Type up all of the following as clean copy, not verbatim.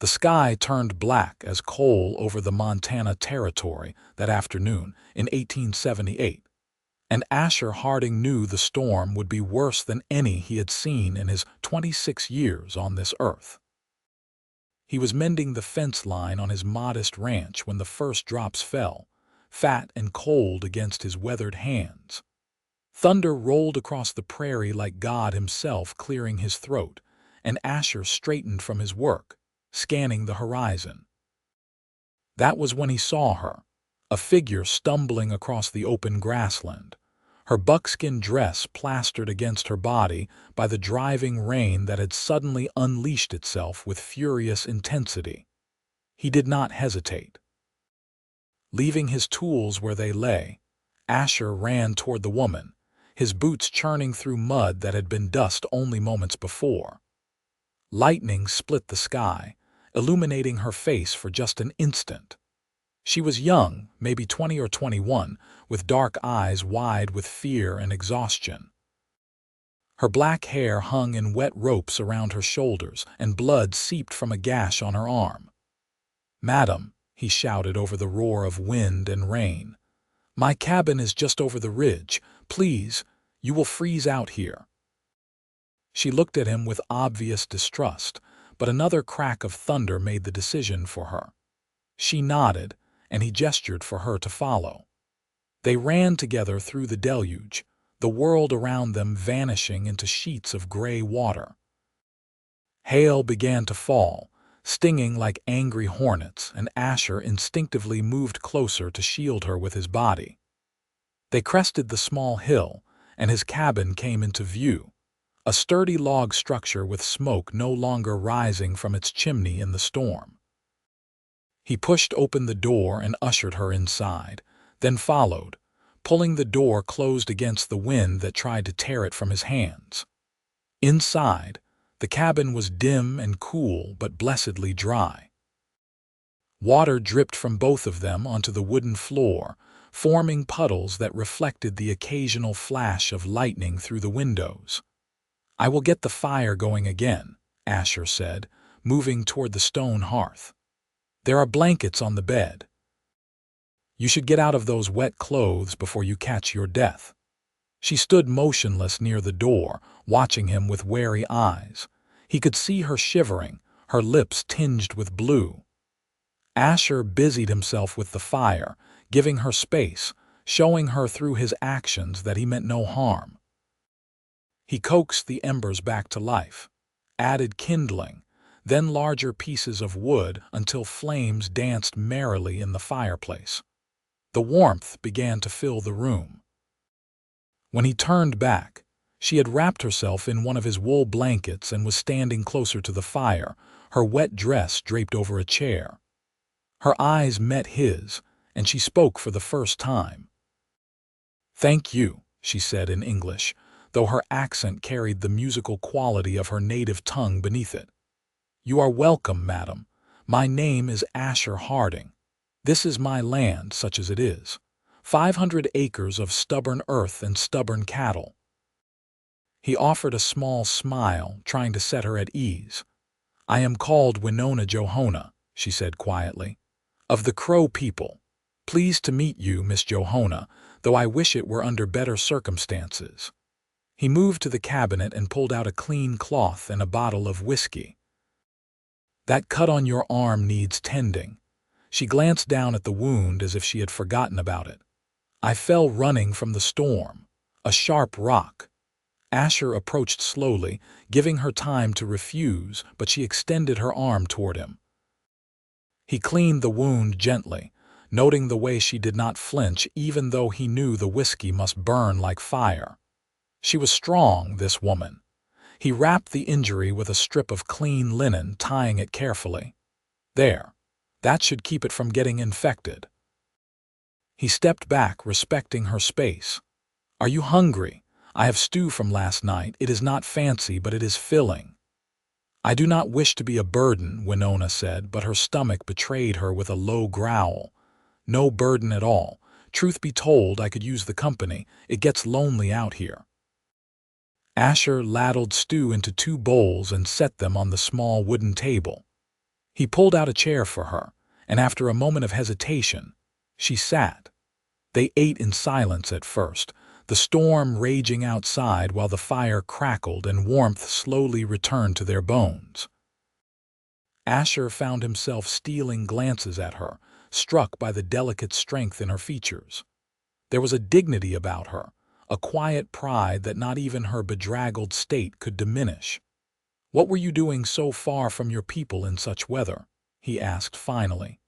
The sky turned black as coal over the Montana Territory that afternoon in 1878, and Asher Harding knew the storm would be worse than any he had seen in his 26 years on this earth. He was mending the fence line on his modest ranch when the first drops fell, fat and cold against his weathered hands. Thunder rolled across the prairie like God himself clearing his throat, and Asher straightened from his work, scanning the horizon. That was when he saw her, a figure stumbling across the open grassland, her buckskin dress plastered against her body by the driving rain that had suddenly unleashed itself with furious intensity. He did not hesitate. Leaving his tools where they lay, Asher ran toward the woman, his boots churning through mud that had been dust only moments before. Lightning split the sky, illuminating her face for just an instant. She was young, maybe 20 or 21, with dark eyes wide with fear and exhaustion. Her black hair hung in wet ropes around her shoulders, and blood seeped from a gash on her arm. "Madam," he shouted over the roar of wind and rain, "my cabin is just over the ridge. Please, you will freeze out here." She looked at him with obvious distrust, but another crack of thunder made the decision for her. She nodded, and he gestured for her to follow. They ran together through the deluge, the world around them vanishing into sheets of gray water. Hail began to fall, stinging like angry hornets, and Asher instinctively moved closer to shield her with his body. They crested the small hill, and his cabin came into view, a sturdy log structure with smoke no longer rising from its chimney in the storm. He pushed open the door and ushered her inside, then followed, pulling the door closed against the wind that tried to tear it from his hands. Inside, the cabin was dim and cool but blessedly dry. Water dripped from both of them onto the wooden floor, forming puddles that reflected the occasional flash of lightning through the windows. "I will get the fire going again," Asher said, moving toward the stone hearth. "There are blankets on the bed. You should get out of those wet clothes before you catch your death." She stood motionless near the door, watching him with wary eyes. He could see her shivering, her lips tinged with blue. Asher busied himself with the fire, giving her space, showing her through his actions that he meant no harm. He coaxed the embers back to life, added kindling, then larger pieces of wood until flames danced merrily in the fireplace. The warmth began to fill the room. When he turned back, she had wrapped herself in one of his wool blankets and was standing closer to the fire, her wet dress draped over a chair. Her eyes met his, and she spoke for the first time. "Thank you," she said in English, though her accent carried the musical quality of her native tongue beneath it. "You are welcome, madam. My name is Asher Harding. This is my land, such as it is. 500 acres of stubborn earth and stubborn cattle." He offered a small smile, trying to set her at ease. "I am called Winona Johona," she said quietly, "of the Crow people. Pleased to meet you, Miss Johona, though I wish it were under better circumstances." He moved to the cabinet and pulled out a clean cloth and a bottle of whiskey. "That cut on your arm needs tending." She glanced down at the wound as if she had forgotten about it. "I fell running from the storm. A sharp rock." Asher approached slowly, giving her time to refuse, but she extended her arm toward him. He cleaned the wound gently, noting the way she did not flinch even though he knew the whiskey must burn like fire. She was strong, this woman. He wrapped the injury with a strip of clean linen, tying it carefully. "There. That should keep it from getting infected." He stepped back, respecting her space. "Are you hungry? I have stew from last night. It is not fancy, but it is filling." "I do not wish to be a burden," Winona said, but her stomach betrayed her with a low growl. "No burden at all. Truth be told, I could use the company. It gets lonely out here." Asher ladled stew into 2 bowls and set them on the small wooden table. He pulled out a chair for her, and after a moment of hesitation, she sat. They ate in silence at first, the storm raging outside while the fire crackled and warmth slowly returned to their bones. Asher found himself stealing glances at her, struck by the delicate strength in her features. There was a dignity about her, a quiet pride that not even her bedraggled state could diminish. "What were you doing so far from your people in such weather?" he asked finally.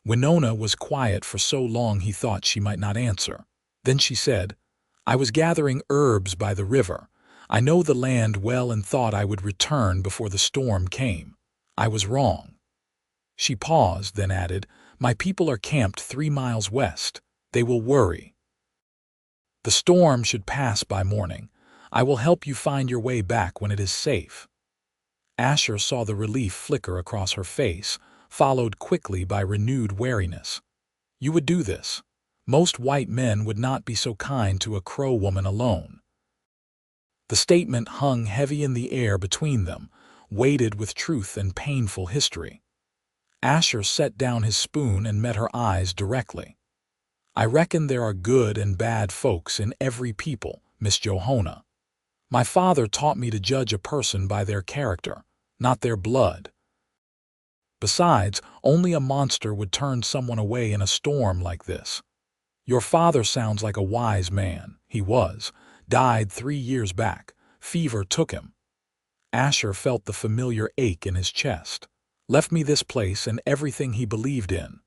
Winona was quiet for so long he thought she might not answer. Then she said, "I was gathering herbs by the river. I know the land well and thought I would return before the storm came. I was wrong." She paused, then added, "My people are camped 3 miles west. They will worry. The storm should pass by morning. I will help you find your way back when it is safe." Asher saw the relief flicker across her face, followed quickly by renewed wariness. "You would do this. Most white men would not be so kind to a Crow woman alone." The statement hung heavy in the air between them, weighted with truth and painful history. Asher set down his spoon and met her eyes directly. "I reckon there are good and bad folks in every people, Miss Johona. My father taught me to judge a person by their character, not their blood. Besides, only a monster would turn someone away in a storm like this. Your father sounds like a wise man. He was. Died 3 years back. Fever took him." Asher felt the familiar ache in his chest. "Left me this place and everything he believed in."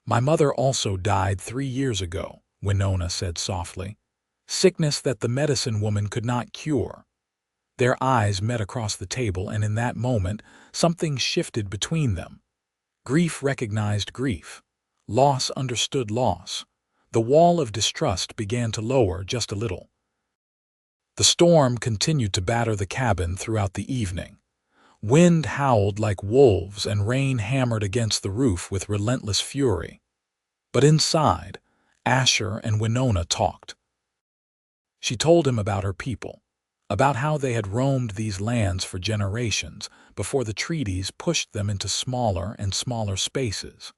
"My mother also died 3 years ago," Winona said softly. "Sickness that the medicine woman could not cure." Their eyes met across the table, and in that moment, something shifted between them. Grief recognized grief. Loss understood loss. The wall of distrust began to lower just a little. The storm continued to batter the cabin throughout the evening. Wind howled like wolves and rain hammered against the roof with relentless fury. But inside, Asher and Winona talked. She told him about her people, about how they had roamed these lands for generations before the treaties pushed them into smaller and smaller spaces.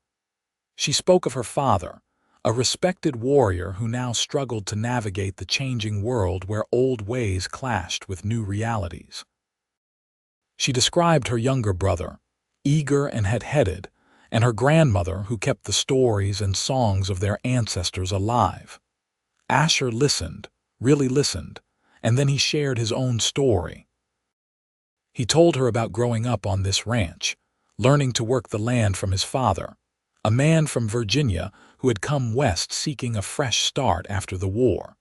She spoke of her father, a respected warrior who now struggled to navigate the changing world where old ways clashed with new realities. She described her younger brother, eager and head-headed, and her grandmother who kept the stories and songs of their ancestors alive. Asher listened, really listened, and then he shared his own story. He told her about growing up on this ranch, learning to work the land from his father, a man from Virginia who had come west seeking a fresh start after the war.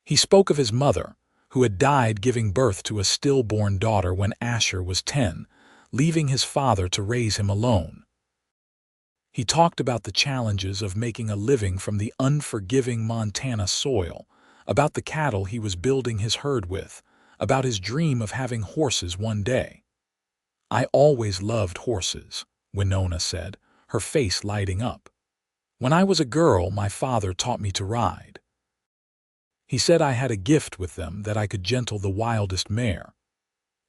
He spoke of his mother, who had died giving birth to a stillborn daughter when Asher was 10, leaving his father to raise him alone. He talked about the challenges of making a living from the unforgiving Montana soil, about the cattle he was building his herd with, about his dream of having horses one day. "I always loved horses," Winona said, her face lighting up. "When I was a girl, my father taught me to ride. He said I had a gift with them, that I could gentle the wildest mare."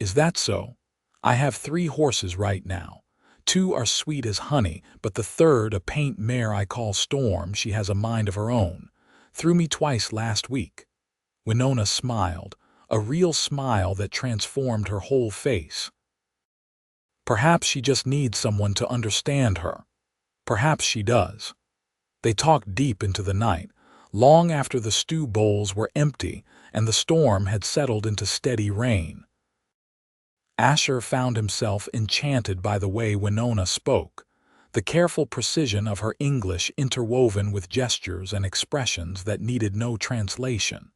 "Is that so? I have 3 horses right now. 2 are sweet as honey, but the third, a paint mare I call Storm, she has a mind of her own. Threw me twice last week." Winona smiled, a real smile that transformed her whole face. "Perhaps she just needs someone to understand her. Perhaps she does." They talked deep into the night, long after the stew bowls were empty and the storm had settled into steady rain. Asher found himself enchanted by the way Winona spoke, the careful precision of her English interwoven with gestures and expressions that needed no translation.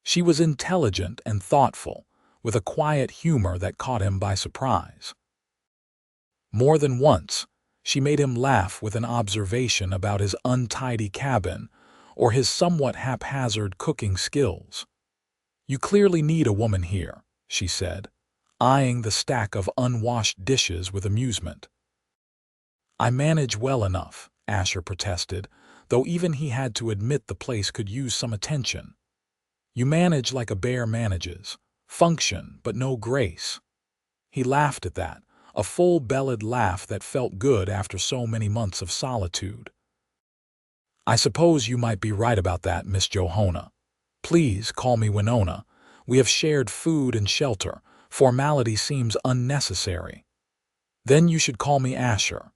She was intelligent and thoughtful, with a quiet humor that caught him by surprise. More than once, she made him laugh with an observation about his untidy cabin or his somewhat haphazard cooking skills. "You clearly need a woman here," she said, eyeing the stack of unwashed dishes with amusement. "I manage well enough," Asher protested, though even he had to admit the place could use some attention. "You manage like a bear manages, function but no grace." He laughed at that, a full-bellied laugh that felt good after so many months of solitude. "I suppose you might be right about that, Miss Johona. Please call me Winona. We have shared food and shelter. Formality seems unnecessary. Then you should call me Asher."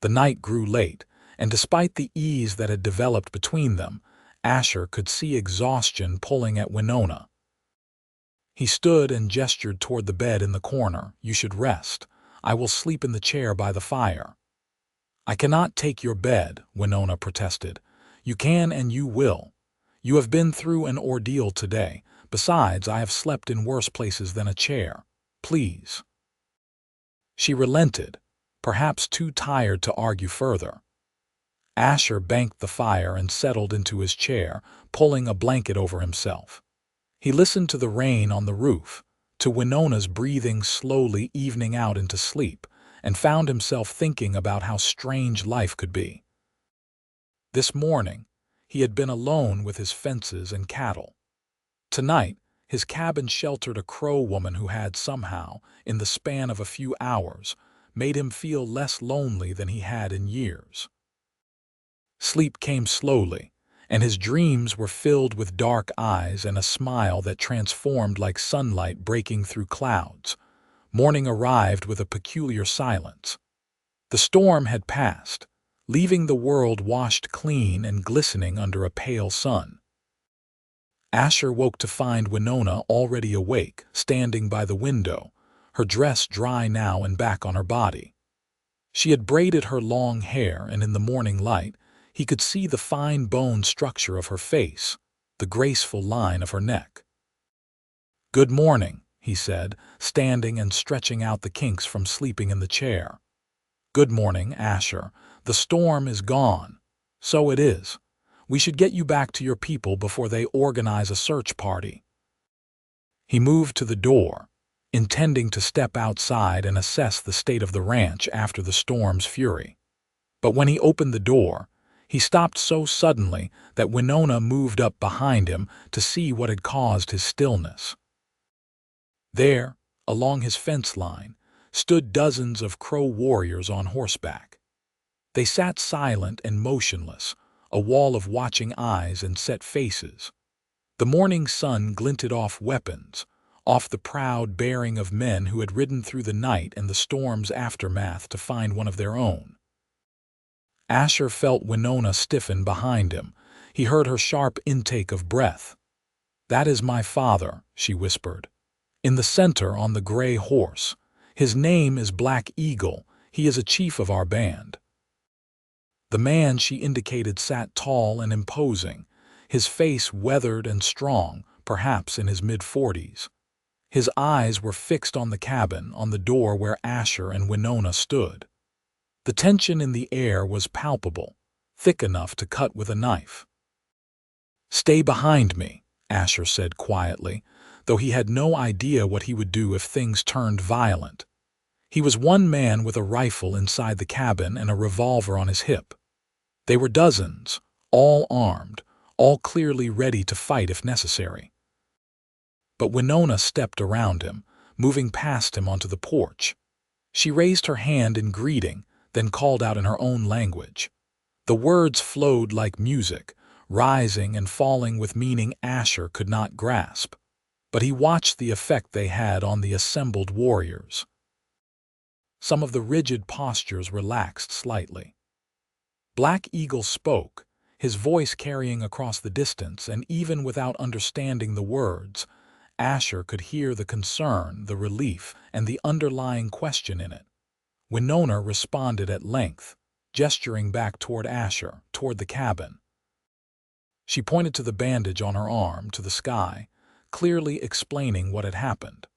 The night grew late, and despite the ease that had developed between them, Asher could see exhaustion pulling at Winona. He stood and gestured toward the bed in the corner. "You should rest. I will sleep in the chair by the fire." "I cannot take your bed," Winona protested. "You can and you will. You have been through an ordeal today. Besides, I have slept in worse places than a chair. Please." She relented, perhaps too tired to argue further. Asher banked the fire and settled into his chair, pulling a blanket over himself. He listened to the rain on the roof, to Winona's breathing slowly evening out into sleep, and found himself thinking about how strange life could be. This morning, he had been alone with his fences and cattle. Tonight, his cabin sheltered a crow woman who had somehow, in the span of a few hours, made him feel less lonely than he had in years. Sleep came slowly, and his dreams were filled with dark eyes and a smile that transformed like sunlight breaking through clouds. Morning arrived with a peculiar silence. The storm had passed, leaving the world washed clean and glistening under a pale sun. Asher woke to find Winona already awake, standing by the window, her dress dry now and back on her body. She had braided her long hair, and in the morning light, he could see the fine bone structure of her face, the graceful line of her neck. "Good morning," he said, standing and stretching out the kinks from sleeping in the chair. "Good morning, Asher. The storm is gone." "So it is. We should get you back to your people before they organize a search party." He moved to the door, intending to step outside and assess the state of the ranch after the storm's fury. But when he opened the door, he stopped so suddenly that Winona moved up behind him to see what had caused his stillness. There, along his fence line, stood dozens of Crow warriors on horseback. They sat silent and motionless, a wall of watching eyes and set faces. The morning sun glinted off weapons, off the proud bearing of men who had ridden through the night and the storm's aftermath to find one of their own. Asher felt Winona stiffen behind him. He heard her sharp intake of breath. "That is my father," she whispered. "In the center on the gray horse. His name is Black Eagle. He is a chief of our band." The man she indicated sat tall and imposing, his face weathered and strong, perhaps in his mid-40s. His eyes were fixed on the cabin, on the door where Asher and Winona stood. The tension in the air was palpable, thick enough to cut with a knife. "Stay behind me," Asher said quietly, though he had no idea what he would do if things turned violent. He was one man with a rifle inside the cabin and a revolver on his hip. They were dozens, all armed, all clearly ready to fight if necessary. But Winona stepped around him, moving past him onto the porch. She raised her hand in greeting, then called out in her own language. The words flowed like music, rising and falling with meaning Asher could not grasp. But he watched the effect they had on the assembled warriors. Some of the rigid postures relaxed slightly. Black Eagle spoke, his voice carrying across the distance, and even without understanding the words, Asher could hear the concern, the relief, and the underlying question in it. Winona responded at length, gesturing back toward Asher, toward the cabin. She pointed to the bandage on her arm, to the sky, clearly explaining what had happened.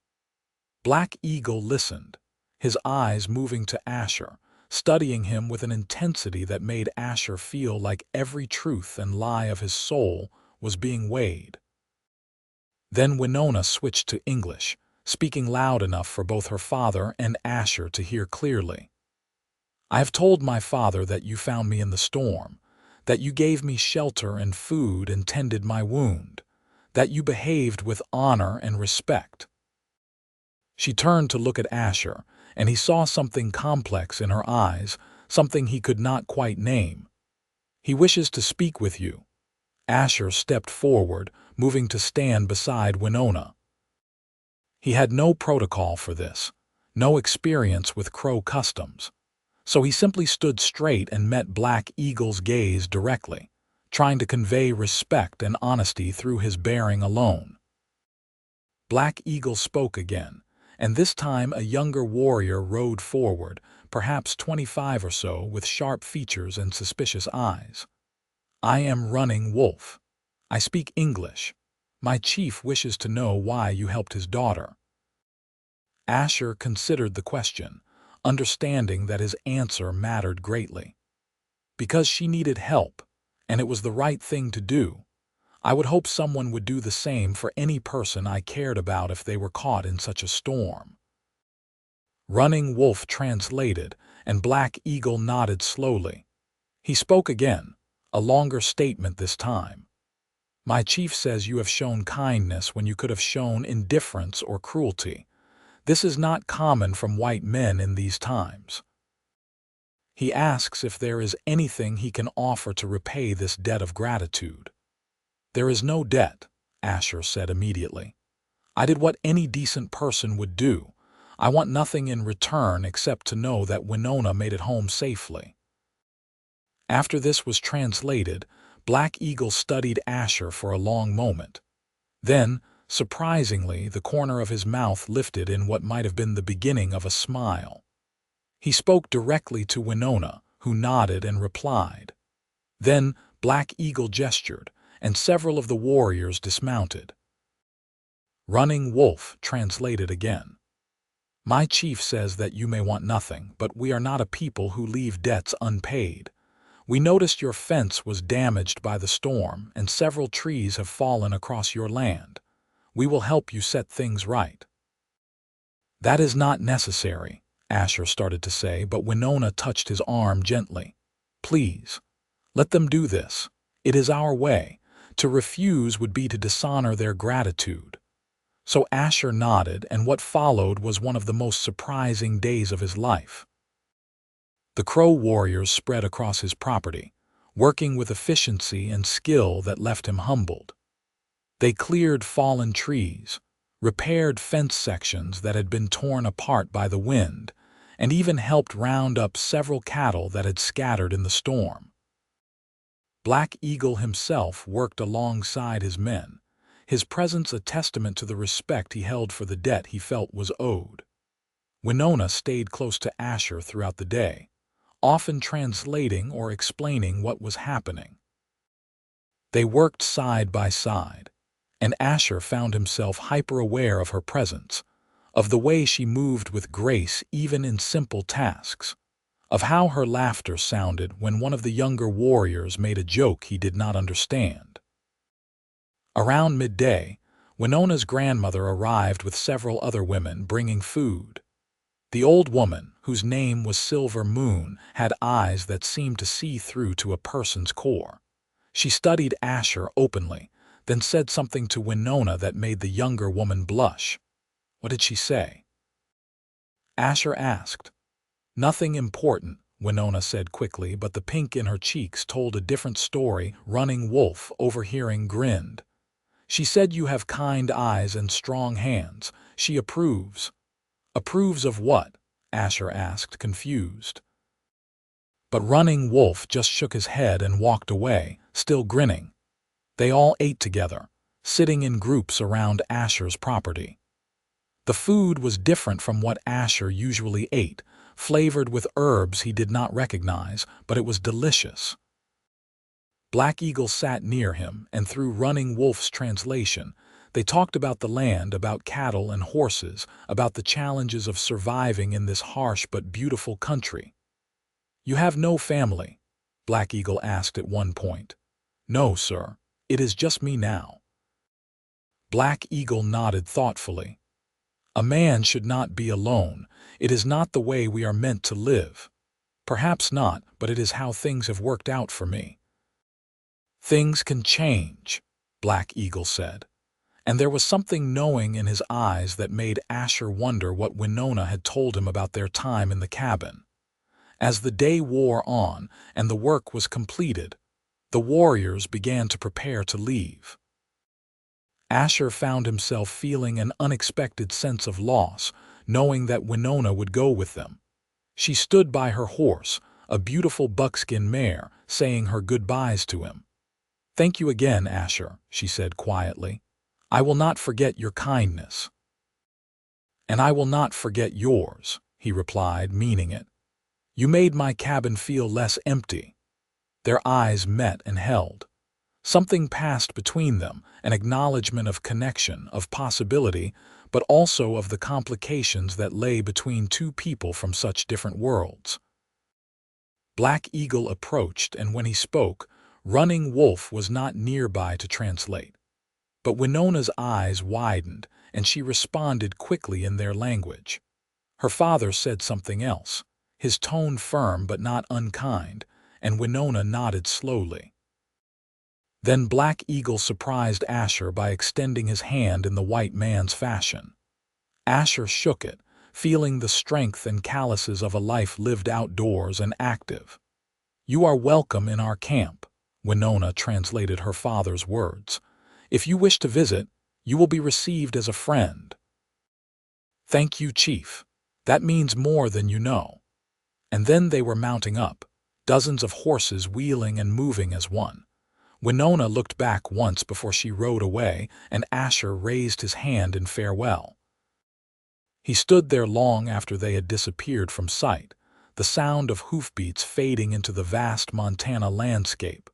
Black Eagle listened, his eyes moving to Asher, studying him with an intensity that made Asher feel like every truth and lie of his soul was being weighed. Then Winona switched to English, speaking loud enough for both her father and Asher to hear clearly. "I have told my father that you found me in the storm, that you gave me shelter and food and tended my wound, that you behaved with honor and respect." She turned to look at Asher, and he saw something complex in her eyes, something he could not quite name. "He wishes to speak with you." Asher stepped forward, moving to stand beside Winona. He had no protocol for this, no experience with Crow customs. So he simply stood straight and met Black Eagle's gaze directly, trying to convey respect and honesty through his bearing alone. Black Eagle spoke again, and this time a younger warrior rode forward, perhaps 25 or so, with sharp features and suspicious eyes. "I am Running Wolf. I speak English. My chief wishes to know why you helped his daughter." Asher considered the question, understanding that his answer mattered greatly. "Because she needed help, and it was the right thing to do. I would hope someone would do the same for any person I cared about if they were caught in such a storm." Running Wolf translated, and Black Eagle nodded slowly. He spoke again, a longer statement this time. "My chief says you have shown kindness when you could have shown indifference or cruelty. This is not common from white men in these times. He asks if there is anything he can offer to repay this debt of gratitude." "There is no debt," Asher said immediately. "I did what any decent person would do. I want nothing in return except to know that Winona made it home safely." After this was translated, Black Eagle studied Asher for a long moment. Then, surprisingly, the corner of his mouth lifted in what might have been the beginning of a smile. He spoke directly to Winona, who nodded and replied. Then Black Eagle gestured, and several of the warriors dismounted. Running Wolf translated again. "My chief says that you may want nothing, but we are not a people who leave debts unpaid. We noticed your fence was damaged by the storm, and several trees have fallen across your land. We will help you set things right." "That is not necessary," Asher started to say, but Winona touched his arm gently. "Please, let them do this. It is our way. To refuse would be to dishonor their gratitude." So Asher nodded, and what followed was one of the most surprising days of his life. The Crow warriors spread across his property, working with efficiency and skill that left him humbled. They cleared fallen trees, repaired fence sections that had been torn apart by the wind, and even helped round up several cattle that had scattered in the storm. Black Eagle himself worked alongside his men, his presence a testament to the respect he held for the debt he felt was owed. Winona stayed close to Asher throughout the day, often translating or explaining what was happening. They worked side by side, and Asher found himself hyper-aware of her presence, of the way she moved with grace even in simple tasks, of how her laughter sounded when one of the younger warriors made a joke he did not understand. Around midday, Winona's grandmother arrived with several other women bringing food. The old woman, whose name was Silver Moon, had eyes that seemed to see through to a person's core. She studied Asher openly, then said something to Winona that made the younger woman blush. "What did she say?" Asher asked. "Nothing important," Winona said quickly, but the pink in her cheeks told a different story. Running Wolf, overhearing, grinned. "She said you have kind eyes and strong hands. She approves." "Approves of what?" Asher asked, confused. But Running Wolf just shook his head and walked away, still grinning. They all ate together, sitting in groups around Asher's property. The food was different from what Asher usually ate, flavored with herbs he did not recognize, but it was delicious. Black Eagle sat near him, and through Running Wolf's translation, they talked about the land, about cattle and horses, about the challenges of surviving in this harsh but beautiful country. "You have no family?" Black Eagle asked at one point. "No, sir. It is just me now." Black Eagle nodded thoughtfully. "A man should not be alone. It is not the way we are meant to live. Perhaps not, but it is how things have worked out for me." "Things can change," Black Eagle said. and there was something knowing in his eyes that made Asher wonder what Winona had told him about their time in the cabin. As the day wore on and the work was completed, the warriors began to prepare to leave. Asher found himself feeling an unexpected sense of loss, knowing that Winona would go with them. She stood by her horse, a beautiful buckskin mare, saying her goodbyes to him. "Thank you again, Asher," she said quietly. "I will not forget your kindness." "And I will not forget yours," he replied, meaning it. "You made my cabin feel less empty." Their eyes met and held. Something passed between them, an acknowledgement of connection, of possibility, but also of the complications that lay between two people from such different worlds. Black Eagle approached, and when he spoke, Running Wolf was not nearby to translate. But Winona's eyes widened, and she responded quickly in their language. Her father said something else, his tone firm but not unkind, and Winona nodded slowly. Then Black Eagle surprised Asher by extending his hand in the white man's fashion. Asher shook it, feeling the strength and calluses of a life lived outdoors and active. "You are welcome in our camp," Winona translated her father's words. "If you wish to visit, you will be received as a friend." "Thank you, Chief. That means more than you know." And then they were mounting up, dozens of horses wheeling and moving as one. Winona looked back once before she rode away, and Asher raised his hand in farewell. He stood there long after they had disappeared from sight, the sound of hoofbeats fading into the vast Montana landscape.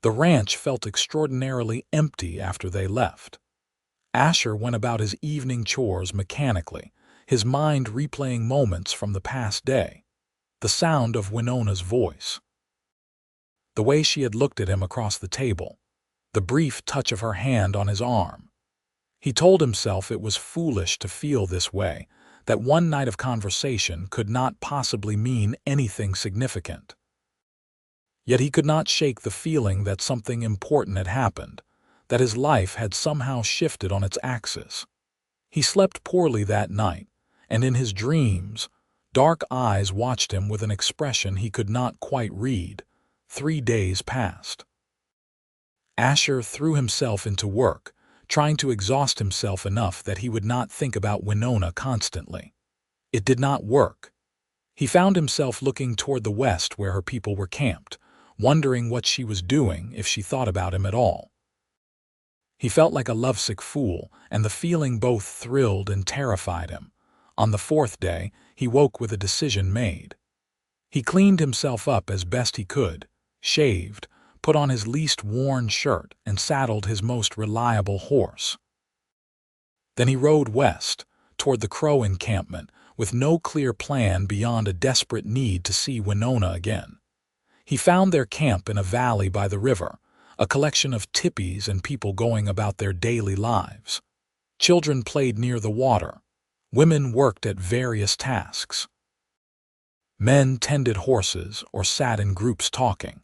The ranch felt extraordinarily empty after they left. Asher went about his evening chores mechanically, his mind replaying moments from the past day. The sound of Winona's voice, the way she had looked at him across the table, the brief touch of her hand on his arm. He told himself it was foolish to feel this way, that one night of conversation could not possibly mean anything significant. Yet he could not shake the feeling that something important had happened, that his life had somehow shifted on its axis. He slept poorly that night, and in his dreams, dark eyes watched him with an expression he could not quite read. 3 days passed. Asher threw himself into work, trying to exhaust himself enough that he would not think about Winona constantly. It did not work. He found himself looking toward the west where her people were camped, wondering what she was doing, if she thought about him at all. He felt like a lovesick fool, and the feeling both thrilled and terrified him. On the 4th day, he woke with a decision made. He cleaned himself up as best he could, shaved, put on his least worn shirt, and saddled his most reliable horse. Then he rode west, toward the Crow encampment, with no clear plan beyond a desperate need to see Winona again. He found their camp in a valley by the river, a collection of tippies and people going about their daily lives. Children played near the water. Women worked at various tasks. Men tended horses or sat in groups talking.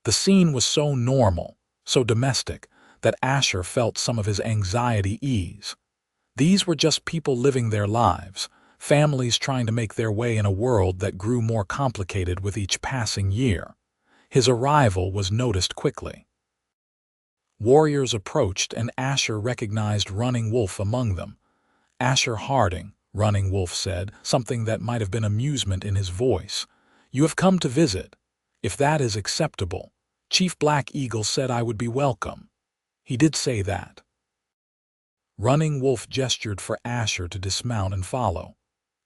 The scene was so normal, so domestic, that Asher felt some of his anxiety ease. These were just people living their lives, families trying to make their way in a world that grew more complicated with each passing year. His arrival was noticed quickly. Warriors approached, and Asher recognized Running Wolf among them. "Asher Harding," Running Wolf said, something that might have been amusement in his voice. "You have come to visit. If that is acceptable, Chief Black Eagle said I would be welcome." He did say that. Running Wolf gestured for Asher to dismount and follow.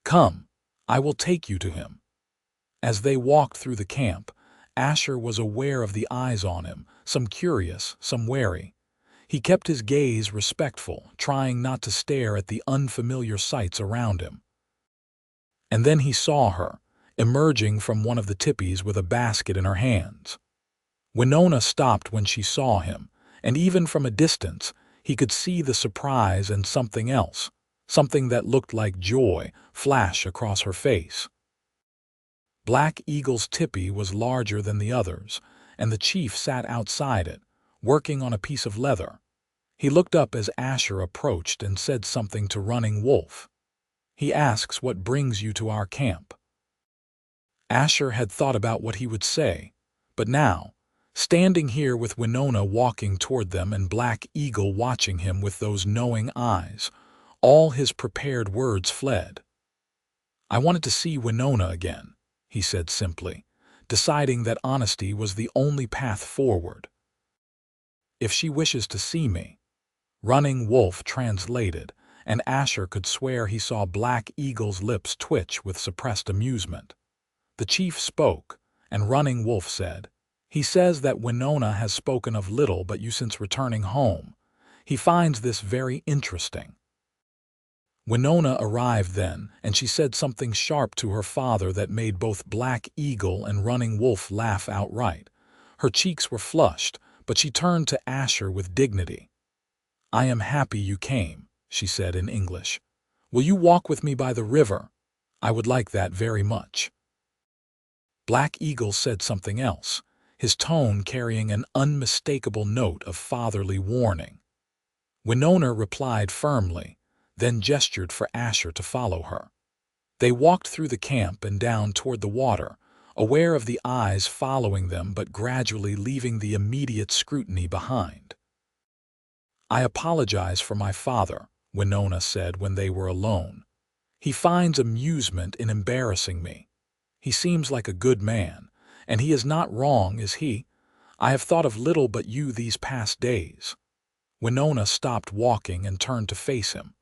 "Come, I will take you to him." As they walked through the camp, Asher was aware of the eyes on him, some curious, some wary. He kept his gaze respectful, trying not to stare at the unfamiliar sights around him. And then he saw her, emerging from one of the tippies with a basket in her hands. Winona stopped when she saw him, and even from a distance, he could see the surprise and something else, something that looked like joy, flash across her face. Black Eagle's tippy was larger than the others, and the chief sat outside it, working on a piece of leather. He looked up as Asher approached and said something to Running Wolf. He asks what brings you to our camp. Asher had thought about what he would say, but now, standing here with Winona walking toward them and Black Eagle watching him with those knowing eyes, all his prepared words fled. I wanted to see Winona again, he said simply, deciding that honesty was the only path forward. If she wishes to see me, Running Wolf translated, and Asher could swear he saw Black Eagle's lips twitch with suppressed amusement. The chief spoke, and Running Wolf said, "He says that Winona has spoken of little but you since returning home. He finds this very interesting." Winona arrived then, and she said something sharp to her father that made both Black Eagle and Running Wolf laugh outright. Her cheeks were flushed, but she turned to Asher with dignity. "I am happy you came," she said in English. "Will you walk with me by the river? I would like that very much." Black Eagle said something else, his tone carrying an unmistakable note of fatherly warning. Winona replied firmly, then gestured for Asher to follow her. They walked through the camp and down toward the water, aware of the eyes following them but gradually leaving the immediate scrutiny behind. "I apologize for my father," Winona said when they were alone. "He finds amusement in embarrassing me. He seems like a good man, and he is not wrong, is he? I have thought of little but you these past days." Winona stopped walking and turned to face him.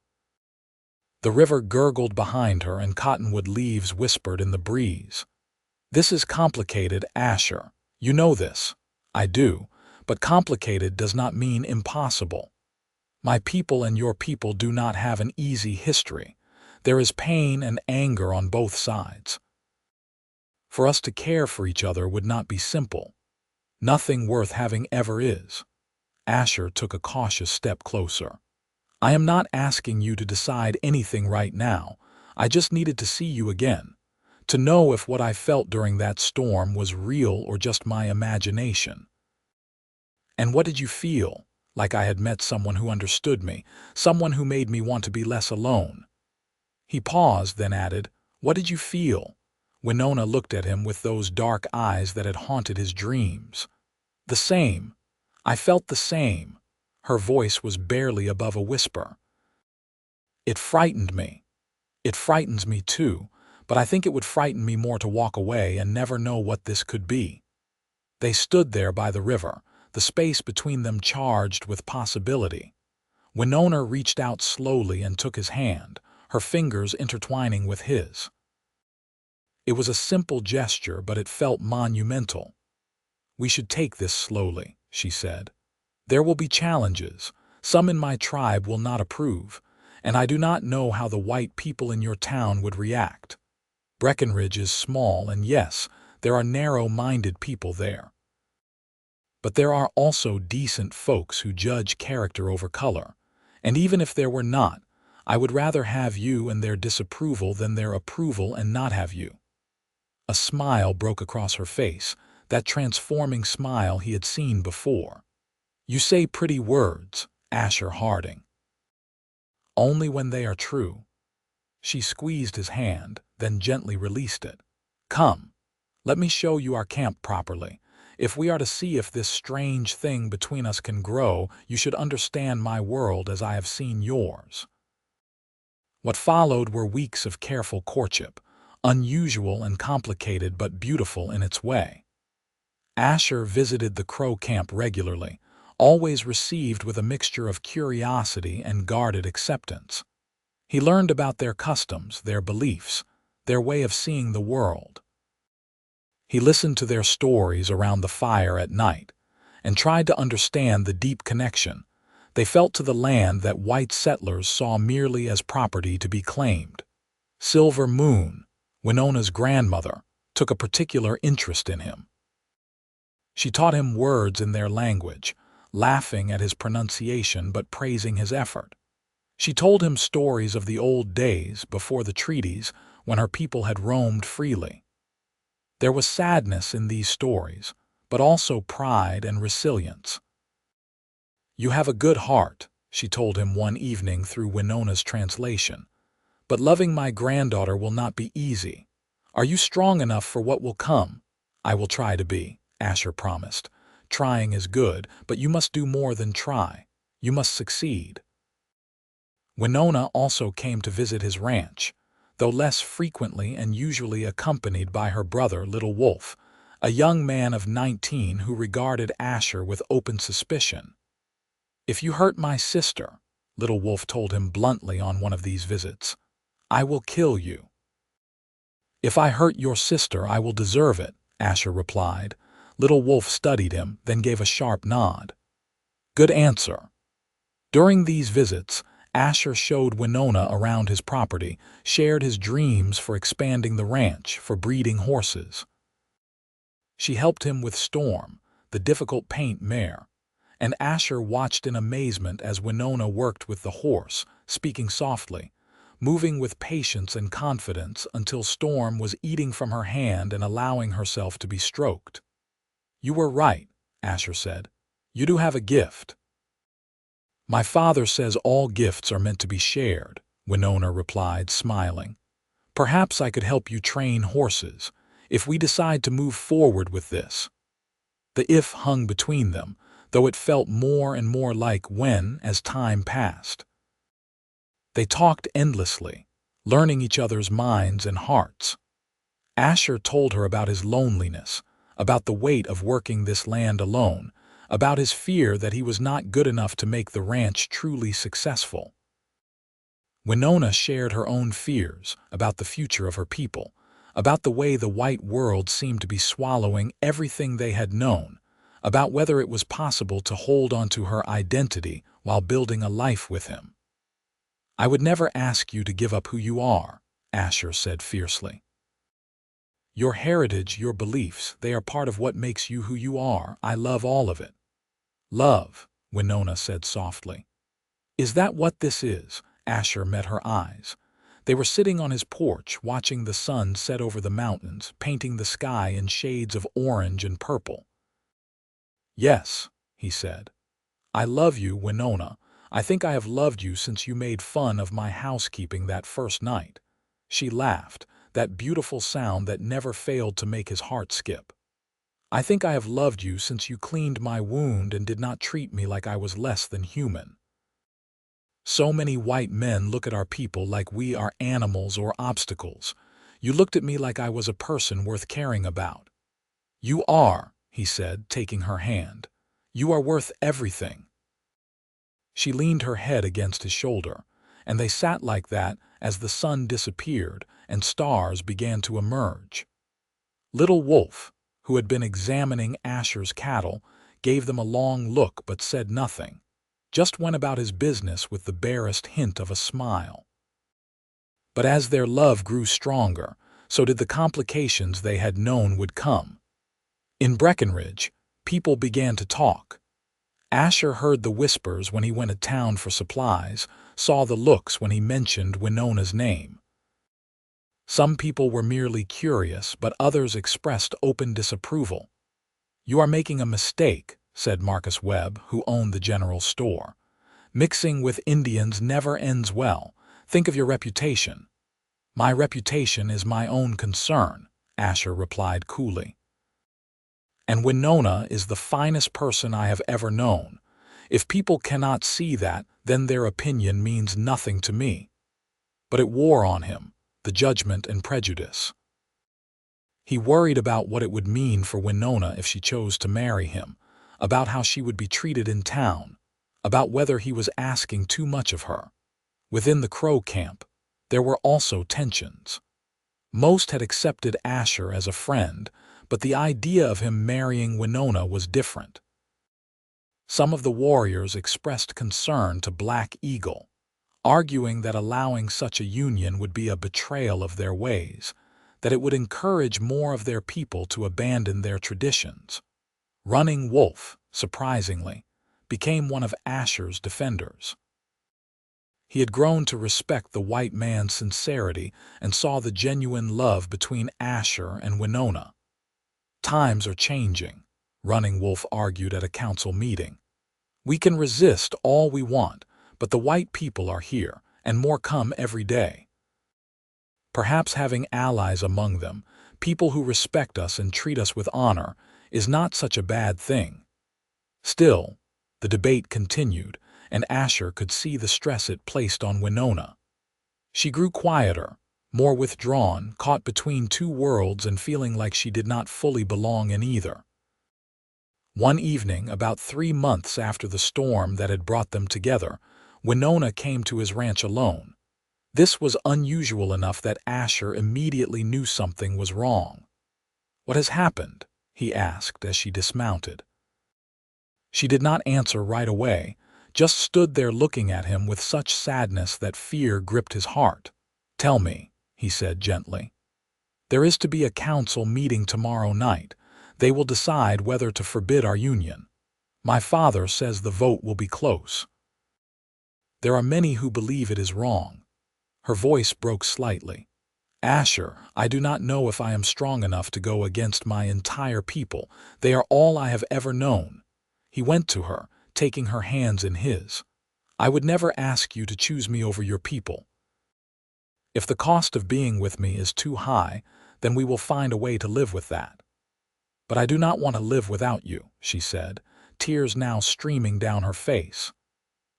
The river gurgled behind her and cottonwood leaves whispered in the breeze. "This is complicated, Asher. You know this." "I do, but complicated does not mean impossible. My people and your people do not have an easy history. There is pain and anger on both sides. For us to care for each other would not be simple. Nothing worth having ever is." Asher took a cautious step closer. "I am not asking you to decide anything right now. I just needed to see you again, to know if what I felt during that storm was real or just my imagination." "And what did you feel?" "Like I had met someone who understood me, someone who made me want to be less alone." He paused, then added, "What did you feel?" Winona looked at him with those dark eyes that had haunted his dreams. "The same. I felt the same." Her voice was barely above a whisper. "It frightened me. It frightens me too, but I think it would frighten me more to walk away and never know what this could be." They stood there by the river, the space between them charged with possibility. Winona reached out slowly and took his hand, her fingers intertwining with his. It was a simple gesture, but it felt monumental. "We should take this slowly," she said. "There will be challenges. Some in my tribe will not approve, and I do not know how the white people in your town would react. Breckenridge is small, and yes, there are narrow-minded people there. But there are also decent folks who judge character over color, and even if there were not, I would rather have you and their disapproval than their approval and not have you." A smile broke across her face, that transforming smile he had seen before. "You say pretty words, Asher Harding." "Only when they are true." She squeezed his hand, then gently released it. "Come, let me show you our camp properly. If we are to see if this strange thing between us can grow, you should understand my world as I have seen yours." What followed were weeks of careful courtship, unusual and complicated but beautiful in its way. Asher visited the Crow camp regularly, always received with a mixture of curiosity and guarded acceptance. He learned about their customs, their beliefs, their way of seeing the world. He listened to their stories around the fire at night and tried to understand the deep connection they felt to the land that white settlers saw merely as property to be claimed. Silver Moon, Winona's grandmother, took a particular interest in him. She taught him words in their language, laughing at his pronunciation but praising his effort. She told him stories of the old days before the treaties when her people had roamed freely. There was sadness in these stories, but also pride and resilience. "You have a good heart," she told him one evening through Winona's translation. "But loving my granddaughter will not be easy. Are you strong enough for what will come?" "I will try to be," Asher promised. "Trying is good, but you must do more than try. You must succeed." Winona also came to visit his ranch, though less frequently and usually accompanied by her brother, Little Wolf, a young man of 19 who regarded Asher with open suspicion. "If you hurt my sister," Little Wolf told him bluntly on one of these visits, "I will kill you." "If I hurt your sister, I will deserve it," Asher replied. Little Wolf studied him, then gave a sharp nod. "Good answer." During these visits, Asher showed Winona around his property, shared his dreams for expanding the ranch, for breeding horses. She helped him with Storm, the difficult paint mare, and Asher watched in amazement as Winona worked with the horse, speaking softly, moving with patience and confidence until Storm was eating from her hand and allowing herself to be stroked. "You were right," Asher said. "You do have a gift." "My father says all gifts are meant to be shared," Winona replied, smiling. "Perhaps I could help you train horses, if we decide to move forward with this." The "if" hung between them, though it felt more and more like "when" as time passed. They talked endlessly, learning each other's minds and hearts. Asher told her about his loneliness, about the weight of working this land alone, about his fear that he was not good enough to make the ranch truly successful. Winona shared her own fears about the future of her people, about the way the white world seemed to be swallowing everything they had known, about whether it was possible to hold on to her identity while building a life with him. "I would never ask you to give up who you are," Asher said fiercely. "Your heritage, your beliefs, they are part of what makes you who you are. I love all of it." "Love," Winona said softly. "Is that what this is?" Asher met her eyes. They were sitting on his porch, watching the sun set over the mountains, painting the sky in shades of orange and purple. "Yes," he said. "I love you, Winona. I think I have loved you since you made fun of my housekeeping that first night." She laughed, that beautiful sound that never failed to make his heart skip. "I think I have loved you since you cleaned my wound and did not treat me like I was less than human. So many white men look at our people like we are animals or obstacles. You looked at me like I was a person worth caring about." "You are," he said, taking her hand. "You are worth everything." She leaned her head against his shoulder, and they sat like that as the sun disappeared and stars began to emerge. Little Wolf, who had been examining Asher's cattle, gave them a long look but said nothing, just went about his business with the barest hint of a smile. But as their love grew stronger, so did the complications they had known would come. In Breckenridge, people began to talk. Asher heard the whispers when he went to town for supplies, saw the looks when he mentioned Winona's name. Some people were merely curious, but others expressed open disapproval. "You are making a mistake," said Marcus Webb, who owned the general store. "Mixing with Indians never ends well. Think of your reputation." "My reputation is my own concern," Asher replied coolly. "And Winona is the finest person I have ever known. If people cannot see that, then their opinion means nothing to me." But it wore on him, the judgment and prejudice. He worried about what it would mean for Winona if she chose to marry him, about how she would be treated in town, about whether he was asking too much of her. Within the Crow camp, there were also tensions. Most had accepted Asher as a friend, but the idea of him marrying Winona was different. Some of the warriors expressed concern to Black Eagle, arguing that allowing such a union would be a betrayal of their ways, that it would encourage more of their people to abandon their traditions. Running Wolf, surprisingly, became one of Asher's defenders. He had grown to respect the white man's sincerity and saw the genuine love between Asher and Winona. "Times are changing," Running Wolf argued at a council meeting. "We can resist all we want, but the white people are here, and more come every day. Perhaps having allies among them, people who respect us and treat us with honor, is not such a bad thing. Still, the debate continued, and Asher could see the stress it placed on Winona. She grew quieter, more withdrawn, caught between two worlds and feeling like she did not fully belong in either. One evening, about 3 months after the storm that had brought them together, Winona came to his ranch alone. This was unusual enough that Asher immediately knew something was wrong. "What has happened?" he asked as she dismounted. She did not answer right away, just stood there looking at him with such sadness that fear gripped his heart. "Tell me," he said gently. "There is to be a council meeting tomorrow night. They will decide whether to forbid our union. My father says the vote will be close. There are many who believe it is wrong." Her voice broke slightly. "Asher, I do not know if I am strong enough to go against my entire people. They are all I have ever known." He went to her, taking her hands in his. "I would never ask you to choose me over your people. If the cost of being with me is too high, then we will find a way to live with that. But I do not want to live without you," she said, tears now streaming down her face.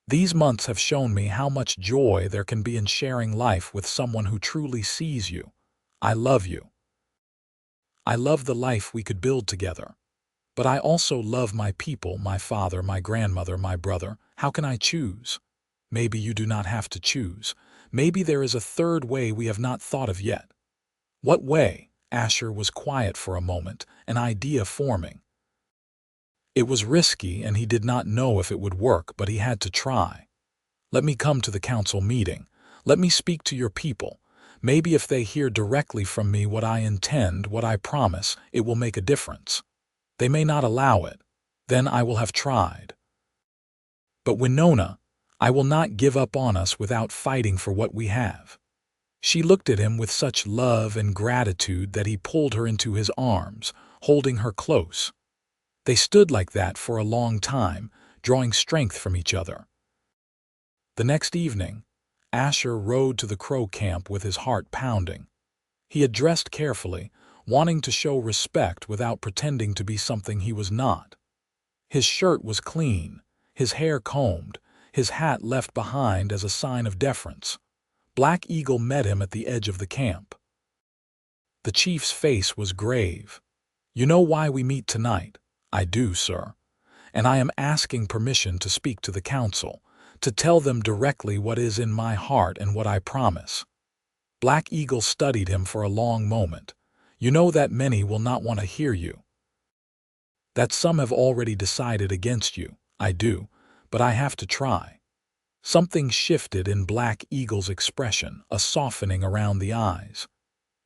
"These months have shown me how much joy there can be in sharing life with someone who truly sees you. I love you. I love the life we could build together. But I also love my people, my father, my grandmother, my brother. How can I choose? Maybe you do not have to choose. Maybe there is a third way we have not thought of yet." "What way?" Asher was quiet for a moment, an idea forming. It was risky and he did not know if it would work, but he had to try. "Let me come to the council meeting. Let me speak to your people. Maybe if they hear directly from me what I intend, what I promise, it will make a difference. They may not allow it. Then I will have tried. But Winona, I will not give up on us without fighting for what we have." She looked at him with such love and gratitude that he pulled her into his arms, holding her close. They stood like that for a long time, drawing strength from each other. The next evening, Asher rode to the Crow camp with his heart pounding. He had dressed carefully, wanting to show respect without pretending to be something he was not. His shirt was clean, his hair combed, his hat left behind as a sign of deference. Black Eagle met him at the edge of the camp. The chief's face was grave. "You know why we meet tonight?" "I do, sir. And I am asking permission to speak to the council, to tell them directly what is in my heart and what I promise." Black Eagle studied him for a long moment. "You know that many will not want to hear you. That some have already decided against you." "I do, but I have to try." Something shifted in Black Eagle's expression, a softening around the eyes.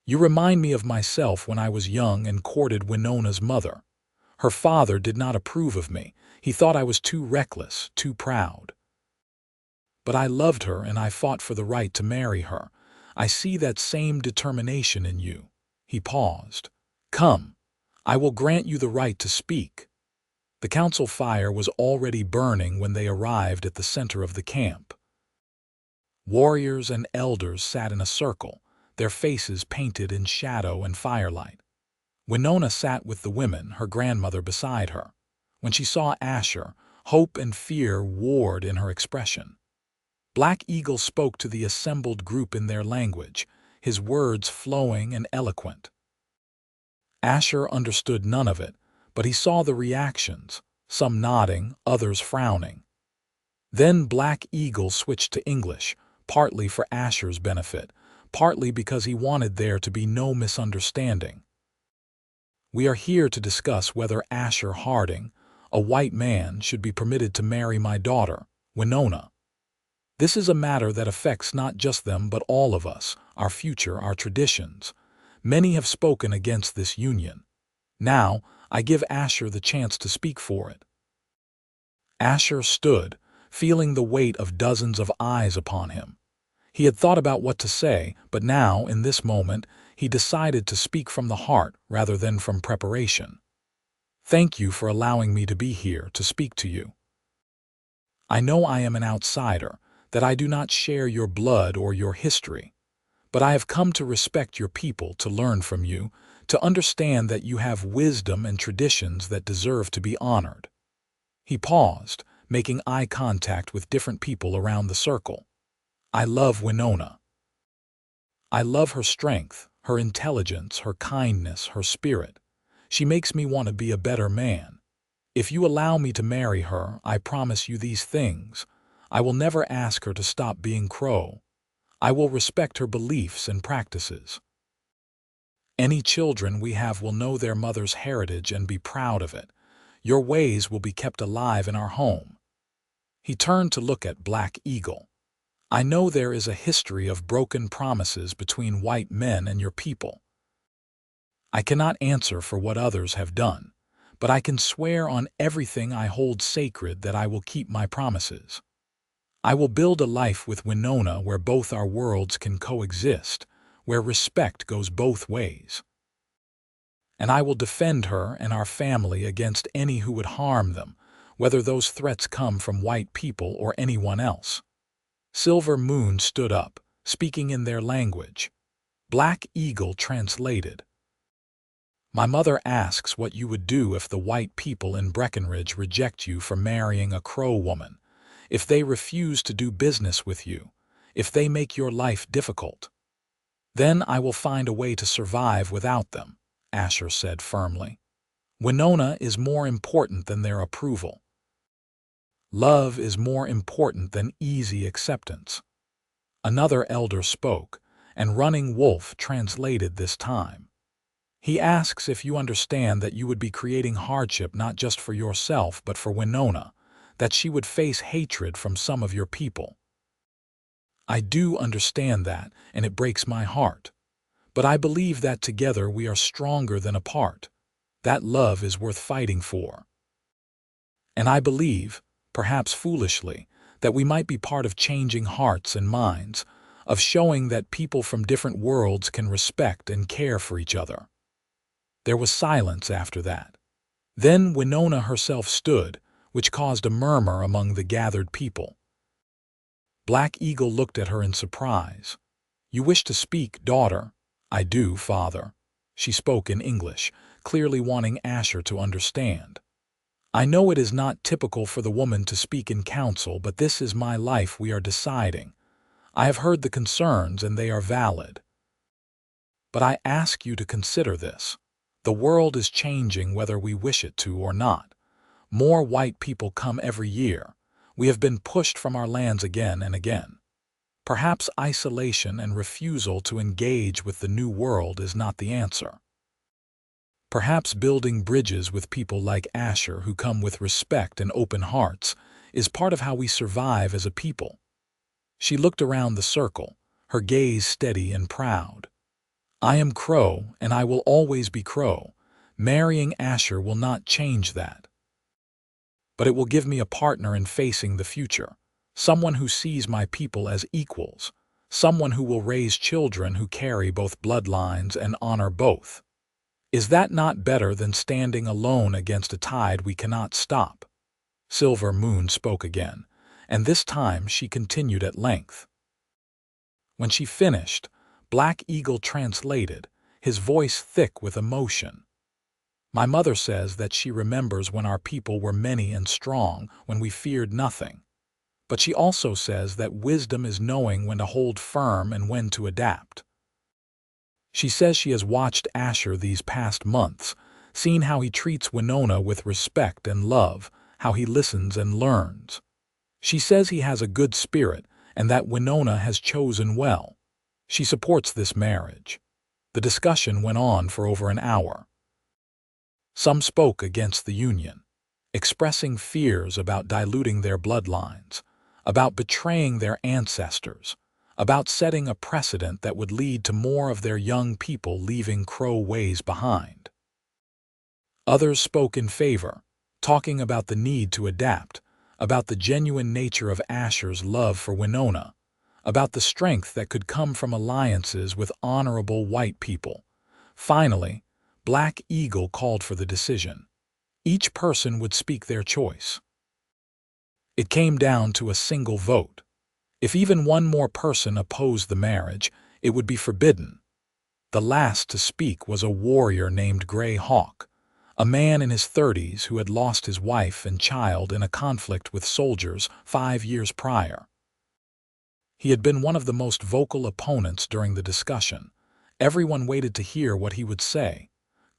"You remind me of myself when I was young and courted Winona's mother. Her father did not approve of me. He thought I was too reckless, too proud. But I loved her and I fought for the right to marry her. I see that same determination in you." He paused. "Come, I will grant you the right to speak." The council fire was already burning when they arrived at the center of the camp. Warriors and elders sat in a circle, their faces painted in shadow and firelight. Winona sat with the women, her grandmother beside her. When she saw Asher, hope and fear warred in her expression. Black Eagle spoke to the assembled group in their language, his words flowing and eloquent. Asher understood none of it, but he saw the reactions, some nodding, others frowning. Then Black Eagle switched to English, partly for Asher's benefit, partly because he wanted there to be no misunderstanding. "We are here to discuss whether Asher Harding, a white man, should be permitted to marry my daughter, Winona. This is a matter that affects not just them but all of us, our future, our traditions. Many have spoken against this union. Now, I give Asher the chance to speak for it." Asher stood, feeling the weight of dozens of eyes upon him. He had thought about what to say, but now, in this moment, he decided to speak from the heart rather than from preparation. "Thank you for allowing me to be here to speak to you. I know I am an outsider, that I do not share your blood or your history. But I have come to respect your people, to learn from you, to understand that you have wisdom and traditions that deserve to be honored." He paused, making eye contact with different people around the circle. "I love Winona. I love her strength, her intelligence, her kindness, her spirit. She makes me want to be a better man. If you allow me to marry her, I promise you these things. I will never ask her to stop being Crow. I will respect her beliefs and practices. Any children we have will know their mother's heritage and be proud of it. Your ways will be kept alive in our home." He turned to look at Black Eagle. "I know there is a history of broken promises between white men and your people. I cannot answer for what others have done, but I can swear on everything I hold sacred that I will keep my promises. I will build a life with Winona where both our worlds can coexist, where respect goes both ways. And I will defend her and our family against any who would harm them, whether those threats come from white people or anyone else." Silver Moon stood up, speaking in their language. Black Eagle translated. "My mother asks what you would do if the white people in Breckenridge reject you for marrying a Crow woman, if they refuse to do business with you, if they make your life difficult. Then I will find a way to survive without them," Asher said firmly. "Winona is more important than their approval. Love is more important than easy acceptance." Another elder spoke, and Running Wolf translated this time. "He asks if you understand that you would be creating hardship not just for yourself but for Winona, that she would face hatred from some of your people. I do understand that, and it breaks my heart. But I believe that together we are stronger than apart. That love is worth fighting for. And I believe, perhaps foolishly, that we might be part of changing hearts and minds, of showing that people from different worlds can respect and care for each other." There was silence after that. Then Winona herself stood, which caused a murmur among the gathered people. Black Eagle looked at her in surprise. "You wish to speak, daughter?" "I do, father." She spoke in English, clearly wanting Asher to understand. "I know it is not typical for the woman to speak in council, but this is my life we are deciding. I have heard the concerns and they are valid. But I ask you to consider this. The world is changing whether we wish it to or not. More white people come every year. We have been pushed from our lands again and again. Perhaps isolation and refusal to engage with the new world is not the answer. Perhaps building bridges with people like Asher who come with respect and open hearts is part of how we survive as a people." She looked around the circle, her gaze steady and proud. "I am Crow, and I will always be Crow. Marrying Asher will not change that. But it will give me a partner in facing the future, someone who sees my people as equals, someone who will raise children who carry both bloodlines and honor both. Is that not better than standing alone against a tide we cannot stop?" Silver Moon spoke again, and this time she continued at length. When she finished, Black Eagle translated, his voice thick with emotion. "My mother says that she remembers when our people were many and strong, when we feared nothing. But she also says that wisdom is knowing when to hold firm and when to adapt. She says she has watched Asher these past months, seen how he treats Winona with respect and love, how he listens and learns. She says he has a good spirit and that Winona has chosen well. She supports this marriage." The discussion went on for over an hour. Some spoke against the union, expressing fears about diluting their bloodlines, about betraying their ancestors, about setting a precedent that would lead to more of their young people leaving Crow ways behind. Others spoke in favor, talking about the need to adapt, about the genuine nature of Asher's love for Winona, about the strength that could come from alliances with honorable white people. Finally, Black Eagle called for the decision. Each person would speak their choice. It came down to a single vote. If even one more person opposed the marriage, it would be forbidden. The last to speak was a warrior named Gray Hawk, a man in his 30s who had lost his wife and child in a conflict with soldiers 5 years prior. He had been one of the most vocal opponents during the discussion. Everyone waited to hear what he would say.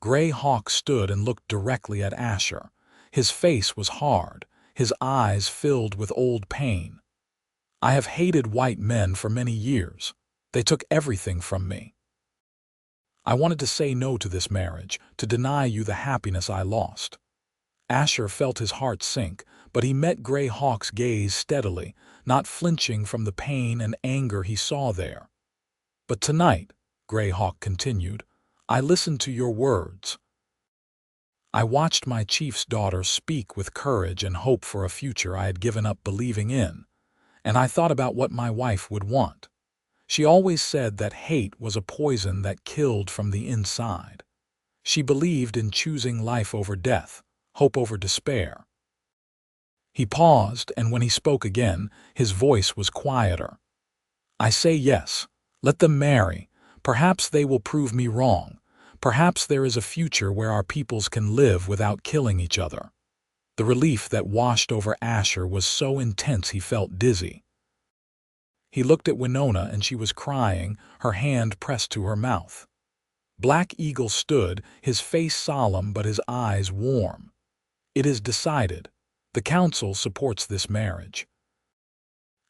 Gray Hawk stood and looked directly at Asher. His face was hard, his eyes filled with old pain. "I have hated white men for many years. They took everything from me. I wanted to say no to this marriage, to deny you the happiness I lost." Asher felt his heart sink, but he met Gray Hawk's gaze steadily, not flinching from the pain and anger he saw there. "But tonight," Gray Hawk continued, "I listened to your words. I watched my chief's daughter speak with courage and hope for a future I had given up believing in, and I thought about what my wife would want. She always said that hate was a poison that killed from the inside. She believed in choosing life over death, hope over despair." He paused, and when he spoke again, his voice was quieter. "I say yes. Let them marry. Perhaps they will prove me wrong. Perhaps there is a future where our peoples can live without killing each other." The relief that washed over Asher was so intense he felt dizzy. He looked at Winona and she was crying, her hand pressed to her mouth. Black Eagle stood, his face solemn but his eyes warm. "It is decided. The council supports this marriage.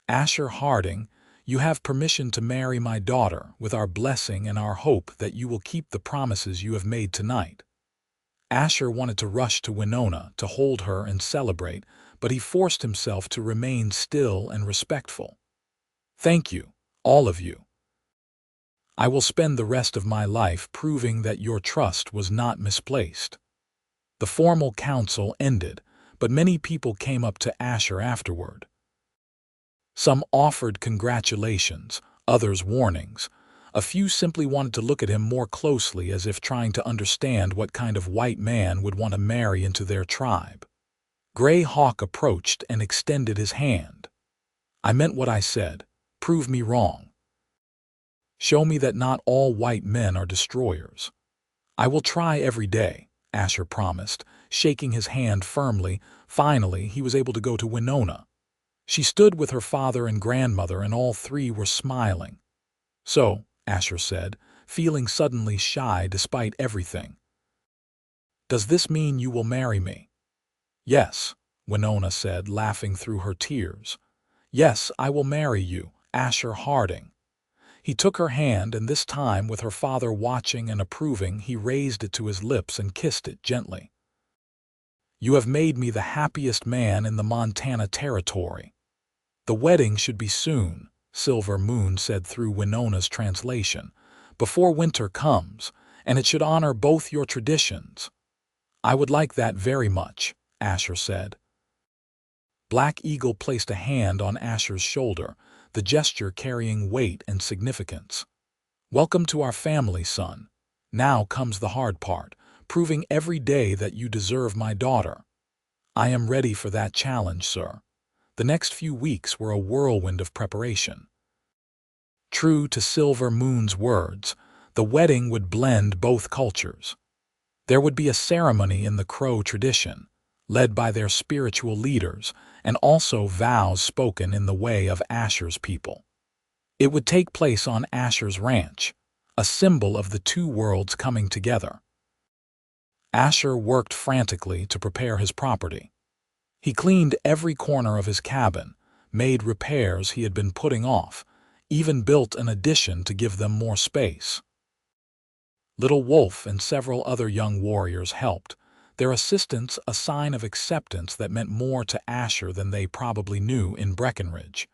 Asher Harding, you have permission to marry my daughter with our blessing and our hope that you will keep the promises you have made tonight." Asher wanted to rush to Winona to hold her and celebrate, but he forced himself to remain still and respectful. "Thank you, all of you. I will spend the rest of my life proving that your trust was not misplaced." The formal council ended, but many people came up to Asher afterward. Some offered congratulations, others warnings. A few simply wanted to look at him more closely as if trying to understand what kind of white man would want to marry into their tribe. Gray Hawk approached and extended his hand. "I meant what I said. Prove me wrong. Show me that not all white men are destroyers." "I will try every day," Asher promised, shaking his hand firmly. Finally, he was able to go to Winona. She stood with her father and grandmother, and all three were smiling. "So," Asher said, feeling suddenly shy despite everything, "does this mean you will marry me?" "Yes," Winona said, laughing through her tears. "Yes, I will marry you, Asher Harding." He took her hand, and this time, with her father watching and approving, he raised it to his lips and kissed it gently. "You have made me the happiest man in the Montana Territory." "The wedding should be soon," Silver Moon said through Winona's translation, "before winter comes, and it should honor both your traditions." "I would like that very much," Asher said. Black Eagle placed a hand on Asher's shoulder, the gesture carrying weight and significance. "Welcome to our family, son. Now comes the hard part, proving every day that you deserve my daughter." "I am ready for that challenge, sir." The next few weeks were a whirlwind of preparation. True to Silver Moon's words, the wedding would blend both cultures. There would be a ceremony in the Crow tradition, led by their spiritual leaders, and also vows spoken in the way of Asher's people. It would take place on Asher's ranch, a symbol of the two worlds coming together. Asher worked frantically to prepare his property. He cleaned every corner of his cabin, made repairs he had been putting off, even built an addition to give them more space. Little Wolf and several other young warriors helped, their assistance a sign of acceptance that meant more to Asher than they probably knew in Breckenridge.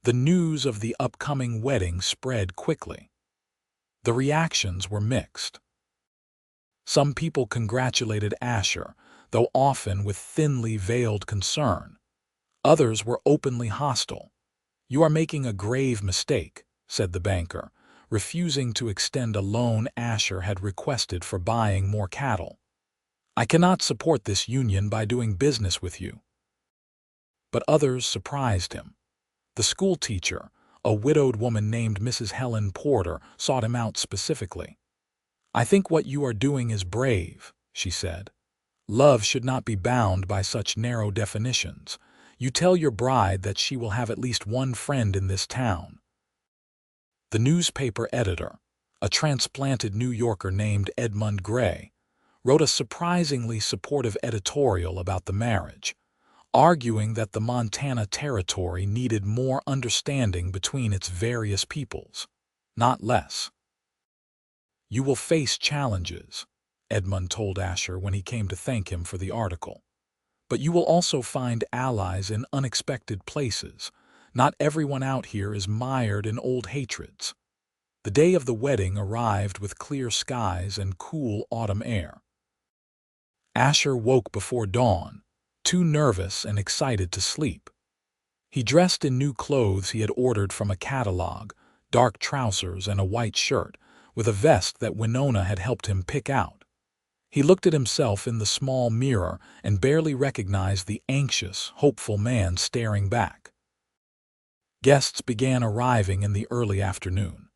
The news of the upcoming wedding spread quickly. The reactions were mixed. Some people congratulated Asher, though often with thinly veiled concern. Others were openly hostile. "You are making a grave mistake," said the banker, refusing to extend a loan Asher had requested for buying more cattle. "I cannot support this union by doing business with you." But others surprised him. The school teacher, a widowed woman named Mrs. Helen Porter, sought him out specifically. "I think what you are doing is brave," she said. "Love should not be bound by such narrow definitions. You tell your bride that she will have at least one friend in this town." The newspaper editor, a transplanted New Yorker named Edmund Gray, wrote a surprisingly supportive editorial about the marriage, arguing that the Montana Territory needed more understanding between its various peoples, not less. "You will face challenges," Edmund told Asher when he came to thank him for the article. "But you will also find allies in unexpected places. Not everyone out here is mired in old hatreds." The day of the wedding arrived with clear skies and cool autumn air. Asher woke before dawn, too nervous and excited to sleep. He dressed in new clothes he had ordered from a catalog, dark trousers and a white shirt, with a vest that Winona had helped him pick out. He looked at himself in the small mirror and barely recognized the anxious, hopeful man staring back. Guests began arriving in the early afternoon.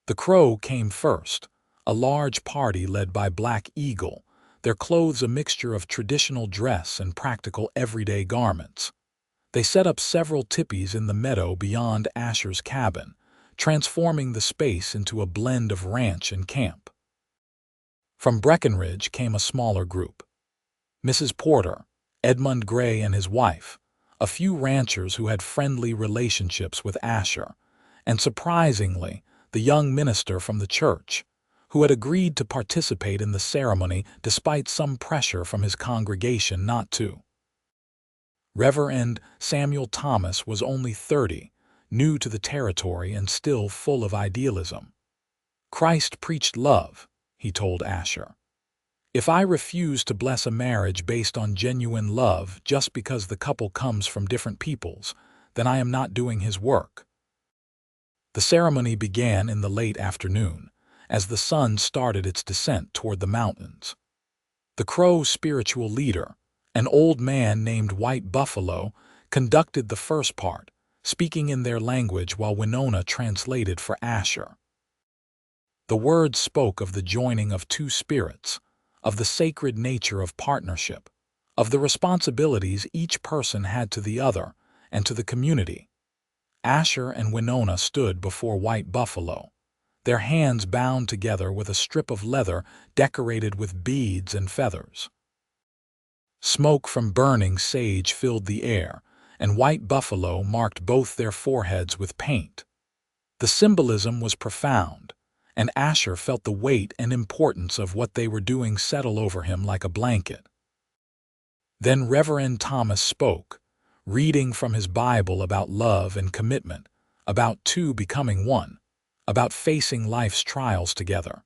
The Crow came first, a large party led by Black Eagle, their clothes a mixture of traditional dress and practical everyday garments. They set up several tipis in the meadow beyond Asher's cabin, transforming the space into a blend of ranch and camp. From Breckenridge came a smaller group. Mrs. Porter, Edmund Gray and his wife, a few ranchers who had friendly relationships with Asher, and surprisingly, the young minister from the church, who had agreed to participate in the ceremony despite some pressure from his congregation not to. Reverend Samuel Thomas was only 30, new to the territory and still full of idealism. "Christ preached love," he told Asher. "If I refuse to bless a marriage based on genuine love just because the couple comes from different peoples, then I am not doing his work." The ceremony began in the late afternoon, as the sun started its descent toward the mountains. The Crow's spiritual leader, an old man named White Buffalo, conducted the first part, speaking in their language while Winona translated for Asher. The words spoke of the joining of two spirits, of the sacred nature of partnership, of the responsibilities each person had to the other and to the community. Asher and Winona stood before White Buffalo, their hands bound together with a strip of leather decorated with beads and feathers. Smoke from burning sage filled the air, and White Buffalo marked both their foreheads with paint. The symbolism was profound, and Asher felt the weight and importance of what they were doing settle over him like a blanket. Then Reverend Thomas spoke, reading from his Bible about love and commitment, about two becoming one, about facing life's trials together.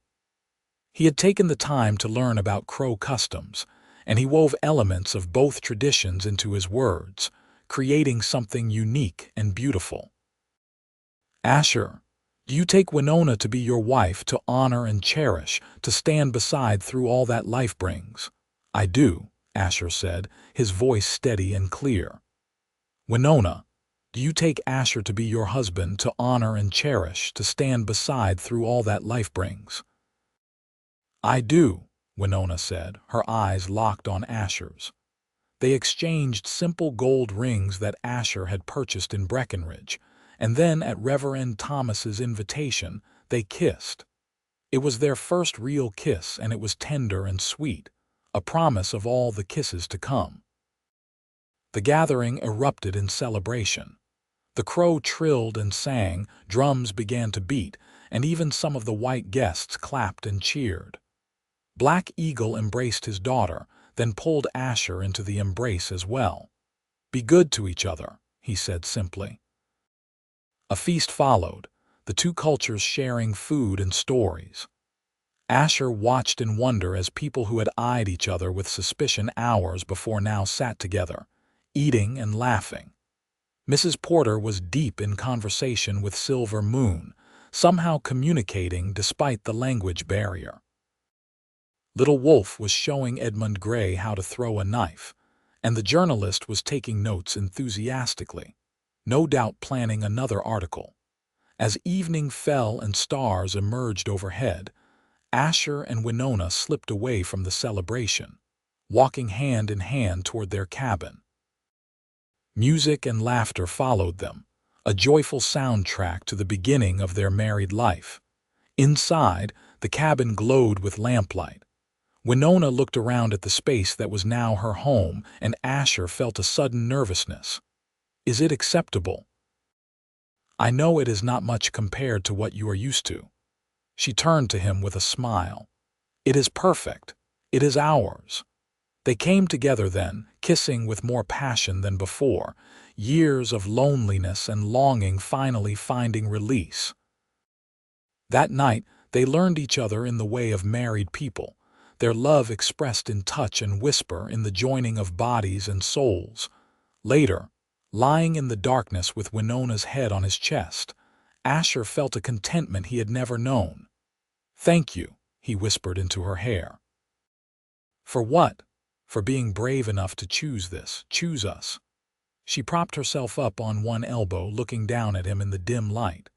He had taken the time to learn about Crow customs, and he wove elements of both traditions into his words, creating something unique and beautiful. "Asher, do you take Winona to be your wife, to honor and cherish, to stand beside through all that life brings?" "I do," Asher said, his voice steady and clear. "Winona, do you take Asher to be your husband, to honor and cherish, to stand beside through all that life brings?" "I do," Winona said, her eyes locked on Asher's. They exchanged simple gold rings that Asher had purchased in Breckenridge, and then at Reverend Thomas's invitation, they kissed. It was their first real kiss, and it was tender and sweet, a promise of all the kisses to come. The gathering erupted in celebration. The Crow trilled and sang, drums began to beat, and even some of the white guests clapped and cheered. Black Eagle embraced his daughter, then pulled Asher into the embrace as well. "Be good to each other," he said simply. A feast followed, the two cultures sharing food and stories. Asher watched in wonder as people who had eyed each other with suspicion hours before now sat together, eating and laughing. Mrs. Porter was deep in conversation with Silver Moon, somehow communicating despite the language barrier. Little Wolf was showing Edmund Gray how to throw a knife, and the journalist was taking notes enthusiastically. no doubt planning another article. As evening fell and stars emerged overhead, Asher and Winona slipped away from the celebration, walking hand in hand toward their cabin. Music and laughter followed them, a joyful soundtrack to the beginning of their married life. Inside, the cabin glowed with lamplight. Winona looked around at the space that was now her home, and Asher felt a sudden nervousness. Is it acceptable? I know it is not much compared to what you are used to. She turned to him with a smile. It is perfect. It is ours. They came together then, kissing with more passion than before, years of loneliness and longing finally finding release. That night, they learned each other in the way of married people, their love expressed in touch and whisper in the joining of bodies and souls. Later, lying in the darkness with Winona's head on his chest, Asher felt a contentment he had never known. "Thank you," he whispered into her hair. "For what?" "For being brave enough to choose this, choose us." She propped herself up on one elbow, looking down at him in the dim light.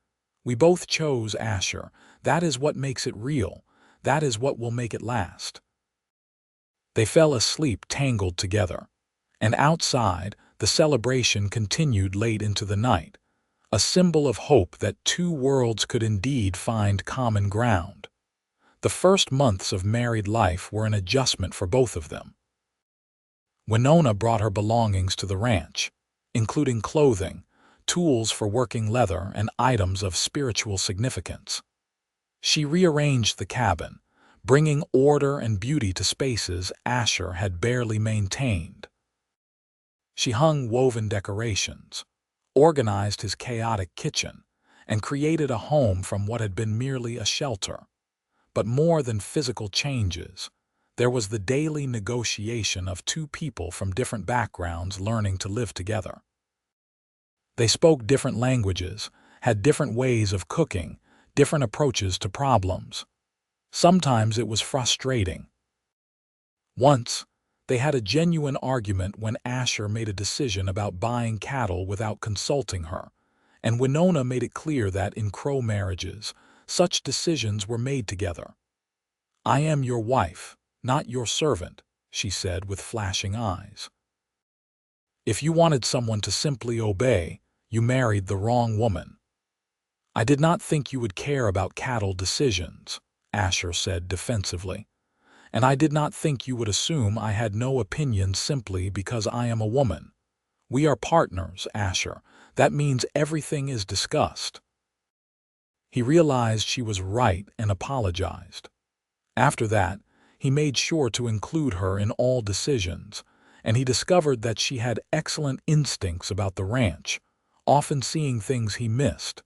"We both chose, Asher. That is what makes it real. That is what will make it last." They fell asleep tangled together. And outside, the celebration continued late into the night, a symbol of hope that two worlds could indeed find common ground. The first months of married life were an adjustment for both of them. Winona brought her belongings to the ranch, including clothing, tools for working leather, and items of spiritual significance. She rearranged the cabin, bringing order and beauty to spaces Asher had barely maintained. She hung woven decorations, organized his chaotic kitchen, and created a home from what had been merely a shelter. But more than physical changes, there was the daily negotiation of two people from different backgrounds learning to live together. They spoke different languages, had different ways of cooking, different approaches to problems. Sometimes it was frustrating. Once, they had a genuine argument when Asher made a decision about buying cattle without consulting her, and Winona made it clear that in Crow marriages, such decisions were made together. "I am your wife, not your servant," she said with flashing eyes. "If you wanted someone to simply obey, you married the wrong woman." "I did not think you would care about cattle decisions," Asher said defensively. "And I did not think you would assume I had no opinion simply because I am a woman. We are partners, Asher. That means everything is discussed." He realized she was right and apologized. After that, he made sure to include her in all decisions, and he discovered that she had excellent instincts about the ranch, often seeing things he missed.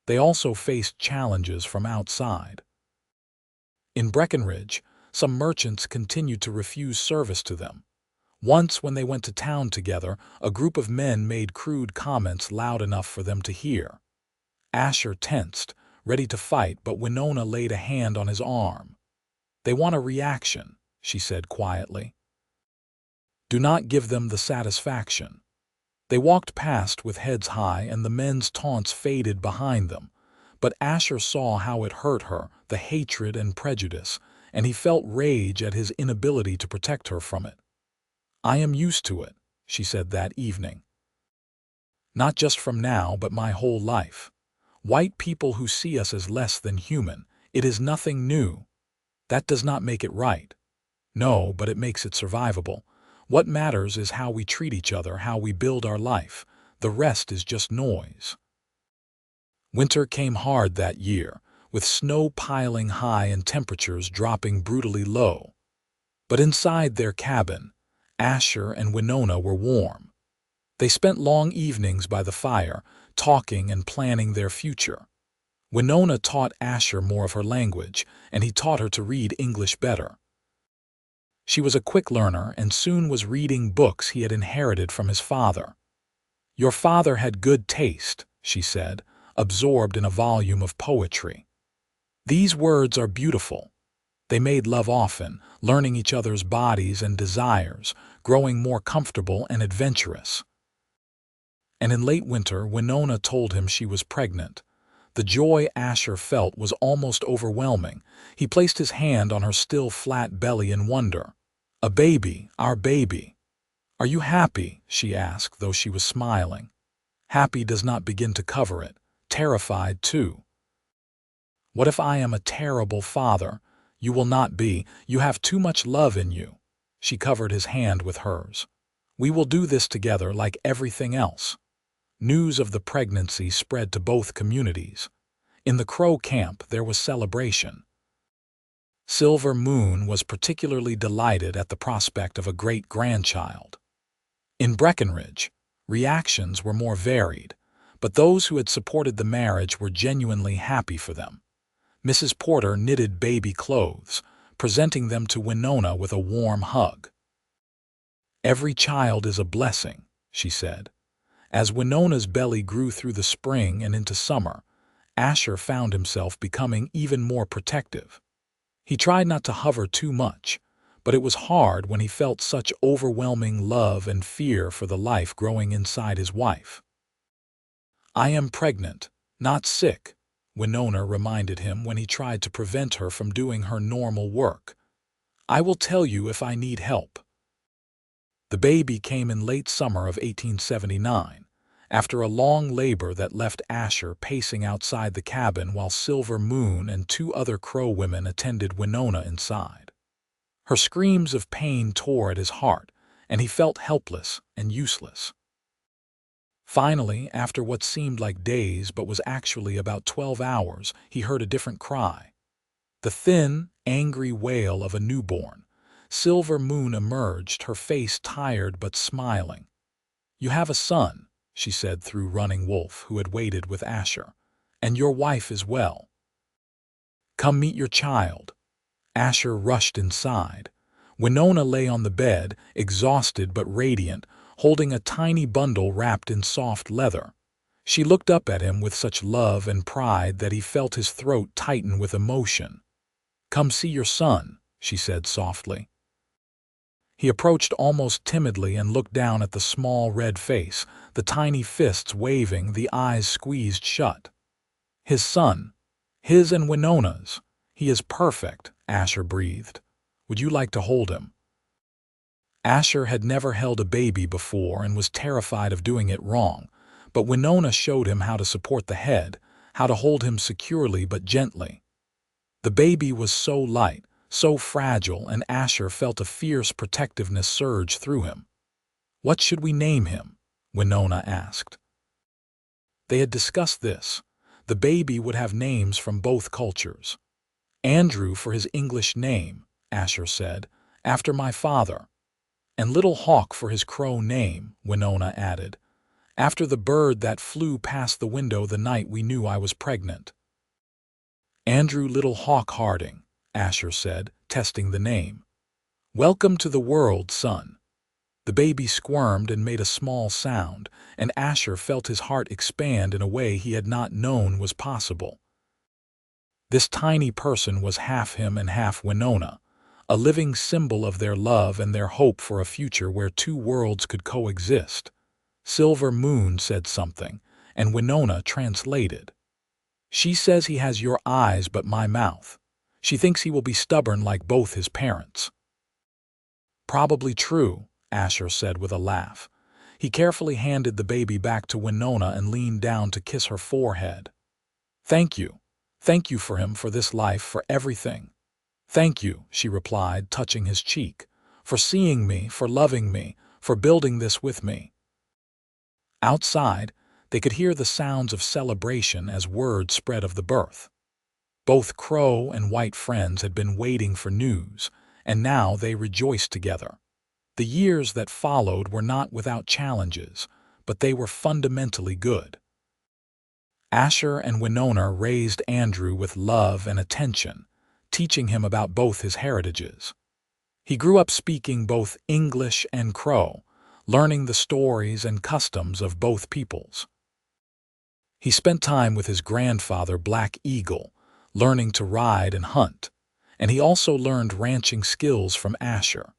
They also faced challenges from outside. In Breckenridge, some merchants continued to refuse service to them. Once, when they went to town together, a group of men made crude comments loud enough for them to hear. Asher tensed, ready to fight, but Winona laid a hand on his arm. "They want a reaction," she said quietly. "Do not give them the satisfaction." They walked past with heads high, and the men's taunts faded behind them. But Asher saw how it hurt her, the hatred and prejudice, and he felt rage at his inability to protect her from it. "I am used to it," she said that evening. "Not just from now, but my whole life. White people who see us as less than human, it is nothing new. That does not make it right. No, but it makes it survivable. What matters is how we treat each other, how we build our life. The rest is just noise." Winter came hard that year, with snow piling high and temperatures dropping brutally low. But inside their cabin, Asher and Winona were warm. They spent long evenings by the fire, talking and planning their future. Winona taught Asher more of her language, and he taught her to read English better. She was a quick learner and soon was reading books he had inherited from his father. "Your father had good taste," she said, absorbed in a volume of poetry. "These words are beautiful." They made love often, learning each other's bodies and desires, growing more comfortable and adventurous. and in late winter Winona told him she was pregnant. The joy Asher felt was almost overwhelming. He placed his hand on her still flat belly in wonder. "A baby, our baby." "Are you happy?" she asked, though she was smiling. Happy does not begin to cover it. Terrified, too. "What if I am a terrible father?" "You will not be. You have too much love in you." She covered his hand with hers. "We will do this together like everything else." News of the pregnancy spread to both communities. In the Crow camp there was celebration. Silver Moon was particularly delighted at the prospect of a great-grandchild. In Breckenridge, reactions were more varied, but those who had supported the marriage were genuinely happy for them. Mrs. Porter knitted baby clothes, presenting them to Winona with a warm hug. "Every child is a blessing," she said. As Winona's belly grew through the spring and into summer, Asher found himself becoming even more protective. He tried not to hover too much, but it was hard when he felt such overwhelming love and fear for the life growing inside his wife. "I am pregnant, not sick," Winona reminded him when he tried to prevent her from doing her normal work. "I will tell you if I need help." The baby came in late summer of 1879, after a long labor that left Asher pacing outside the cabin while Silver Moon and two other Crow women attended Winona inside. Her screams of pain tore at his heart, and he felt helpless and useless. Finally, after what seemed like days but was actually about 12 hours, he heard a different cry. The thin, angry wail of a newborn. Silver Moon emerged, her face tired but smiling. "You have a son," she said through Running Wolf, who had waited with Asher, "and your wife is well. Come meet your child." Asher rushed inside. Winona lay on the bed, exhausted but radiant, holding a tiny bundle wrapped in soft leather. She looked up at him with such love and pride that he felt his throat tighten with emotion. "Come see your son," she said softly. He approached almost timidly and looked down at the small red face, the tiny fists waving, the eyes squeezed shut. "His son. His and Winona's. He is perfect," Asher breathed. "Would you like to hold him?" Asher had never held a baby before and was terrified of doing it wrong, but Winona showed him how to support the head, how to hold him securely but gently. The baby was so light, so fragile, and Asher felt a fierce protectiveness surge through him. "What should we name him?" Winona asked. They had discussed this. The baby would have names from both cultures. "Andrew for his English name," Asher said, "after my father. And Little Hawk for his Crow name," Winona added, "after the bird that flew past the window the night we knew I was pregnant." "Andrew Little Hawk Harding," Asher said, testing the name. "Welcome to the world, son." The baby squirmed and made a small sound, and Asher felt his heart expand in a way he had not known was possible. This tiny person was half him and half Winona, a living symbol of their love and their hope for a future where two worlds could coexist. Silver Moon said something, and Winona translated. "She says he has your eyes but my mouth. She thinks he will be stubborn like both his parents." "Probably true," Asher said with a laugh. He carefully handed the baby back to Winona and leaned down to kiss her forehead. "Thank you. Thank you for him, for this life, for everything." "Thank you," she replied, touching his cheek, "for seeing me, for loving me, for building this with me." Outside, they could hear the sounds of celebration as word spread of the birth. Both Crow and white friends had been waiting for news, and now they rejoiced together. The years that followed were not without challenges, but they were fundamentally good. Asher and Winona raised Andrew with love and attention, teaching him about both his heritages. He grew up speaking both English and Crow, learning the stories and customs of both peoples. He spent time with his grandfather, Black Eagle, learning to ride and hunt, and he also learned ranching skills from Asher.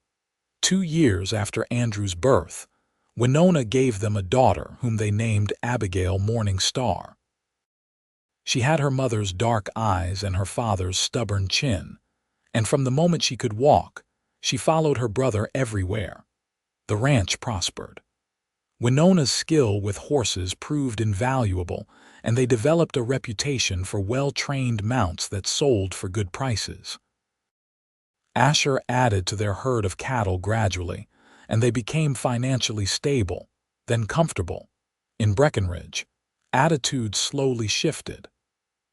2 years after Andrew's birth, Winona gave them a daughter whom they named Abigail Morning Star. She had her mother's dark eyes and her father's stubborn chin, and from the moment she could walk, she followed her brother everywhere. The ranch prospered. Winona's skill with horses proved invaluable, and they developed a reputation for well-trained mounts that sold for good prices. Asher added to their herd of cattle gradually, and they became financially stable, then comfortable. In Breckenridge, attitudes slowly shifted.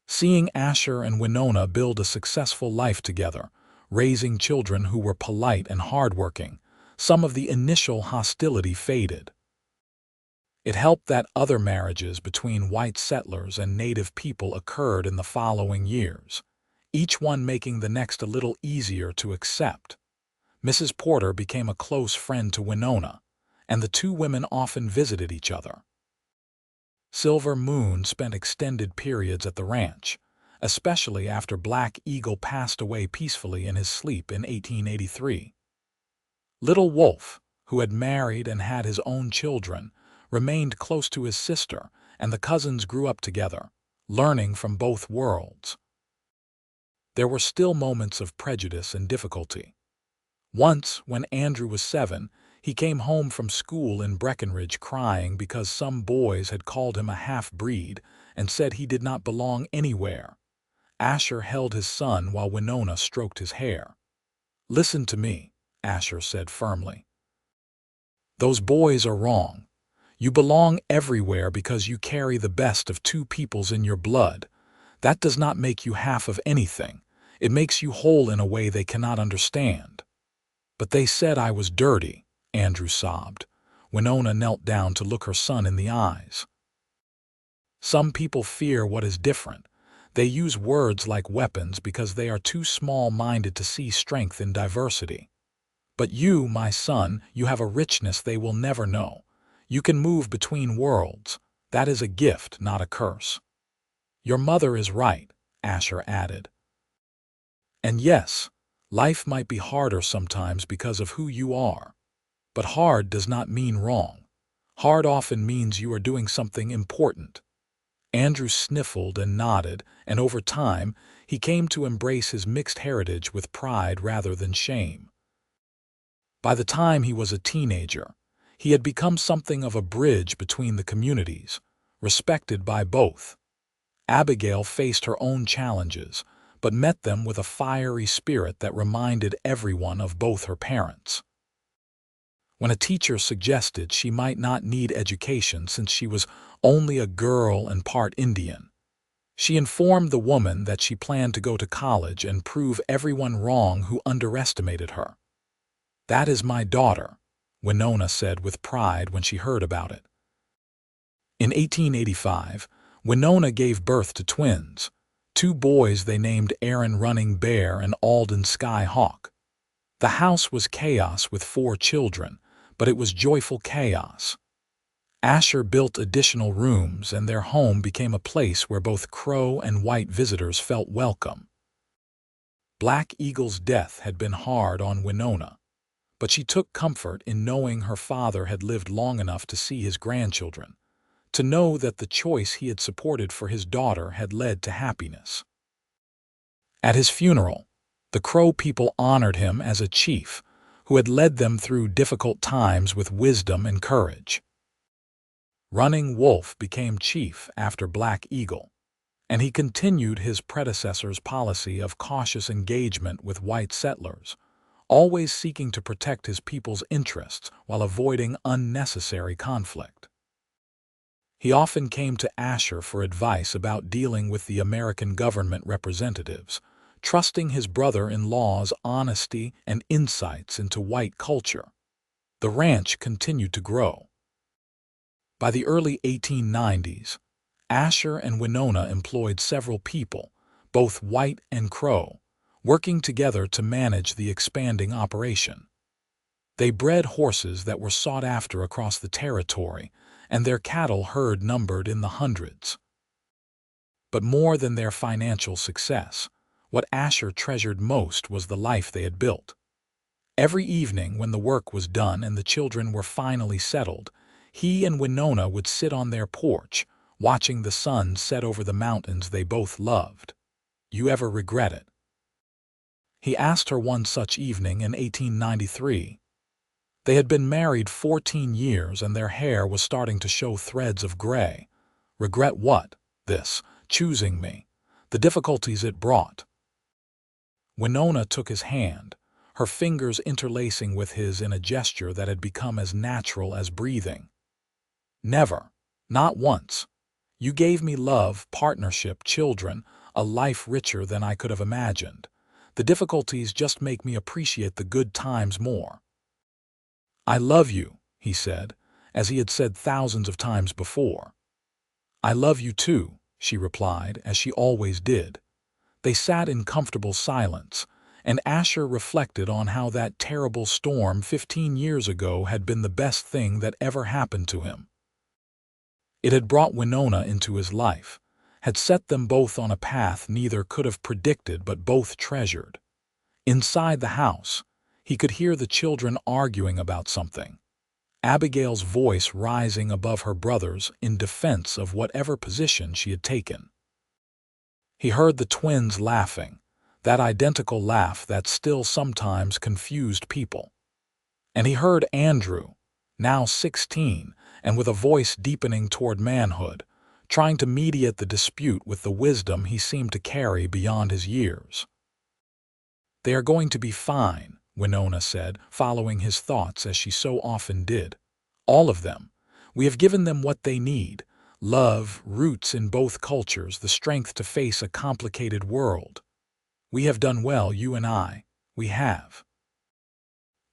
Seeing Asher and Winona build a successful life together, raising children who were polite and hardworking, some of the initial hostility faded. It helped that other marriages between white settlers and native people occurred in the following years, each one making the next a little easier to accept. Mrs. Porter became a close friend to Winona, and the two women often visited each other. Silver Moon spent extended periods at the ranch, especially after Black Eagle passed away peacefully in his sleep in 1883. Little Wolf, who had married and had his own children, remained close to his sister, and the cousins grew up together, learning from both worlds. There were still moments of prejudice and difficulty. Once, when Andrew was 7, he came home from school in Breckenridge crying because some boys had called him a half-breed and said he did not belong anywhere. Asher held his son while Winona stroked his hair. "Listen to me," Asher said firmly. "Those boys are wrong. You belong everywhere because you carry the best of two peoples in your blood. That does not make you half of anything. It makes you whole in a way they cannot understand." "But they said I was dirty," Andrew sobbed. Winona knelt down to look her son in the eyes. "Some people fear what is different. They use words like weapons because they are too small-minded to see strength in diversity. But you, my son, you have a richness they will never know. You can move between worlds. That is a gift, not a curse." "Your mother is right," Asher added. "And yes, life might be harder sometimes because of who you are. But hard does not mean wrong. Hard often means you are doing something important." Andrew sniffled and nodded, and over time, he came to embrace his mixed heritage with pride rather than shame. By the time he was a teenager, he had become something of a bridge between the communities, respected by both. Abigail faced her own challenges, but met them with a fiery spirit that reminded everyone of both her parents. When a teacher suggested she might not need education since she was only a girl and part Indian, she informed the woman that she planned to go to college and prove everyone wrong who underestimated her. "That is my daughter," Winona said with pride when she heard about it. In 1885, Winona gave birth to twins, two boys they named Aaron Running Bear and Alden Sky Hawk. The house was chaos with 4 children, but it was joyful chaos. Asher built additional rooms, and their home became a place where both Crow and white visitors felt welcome. Black Eagle's death had been hard on Winona, but she took comfort in knowing her father had lived long enough to see his grandchildren, to know that the choice he had supported for his daughter had led to happiness. At his funeral, the Crow people honored him as a chief who had led them through difficult times with wisdom and courage. Running Wolf became chief after Black Eagle, and he continued his predecessor's policy of cautious engagement with white settlers, always seeking to protect his people's interests while avoiding unnecessary conflict. He often came to Asher for advice about dealing with the American government representatives, trusting his brother-in-law's honesty and insights into white culture. The ranch continued to grow. By the early 1890s, Asher and Winona employed several people, both white and Crow, working together to manage the expanding operation. They bred horses that were sought after across the territory, and their cattle herd numbered in the hundreds. But more than their financial success, what Asher treasured most was the life they had built. Every evening when the work was done and the children were finally settled, He and Winona would sit on their porch, watching the sun set over the mountains they both loved. "You ever regret it?" he asked her one such evening in 1893. They had been married 14 years and their hair was starting to show threads of gray. "Regret what?" "This, choosing me. The difficulties it brought." Winona took his hand, her fingers interlacing with his in a gesture that had become as natural as breathing. "Never. Not once. You gave me love, partnership, children, a life richer than I could have imagined. The difficulties just make me appreciate the good times more." "I love you," he said, as he had said thousands of times before. "I love you too," she replied, as she always did. They sat in comfortable silence, and Asher reflected on how that terrible storm 15 years ago had been the best thing that ever happened to him. It had brought Winona into his life, had set them both on a path neither could have predicted but both treasured. Inside the house, he could hear the children arguing about something, Abigail's voice rising above her brother's in defense of whatever position she had taken. He heard the twins laughing, that identical laugh that still sometimes confused people. And he heard Andrew, now 16, and with a voice deepening toward manhood, trying to mediate the dispute with the wisdom he seemed to carry beyond his years. "They are going to be fine," Winona said, following his thoughts as she so often did. "All of them. We have given them what they need. Love, roots in both cultures, the strength to face a complicated world. We have done well, you and I. We have."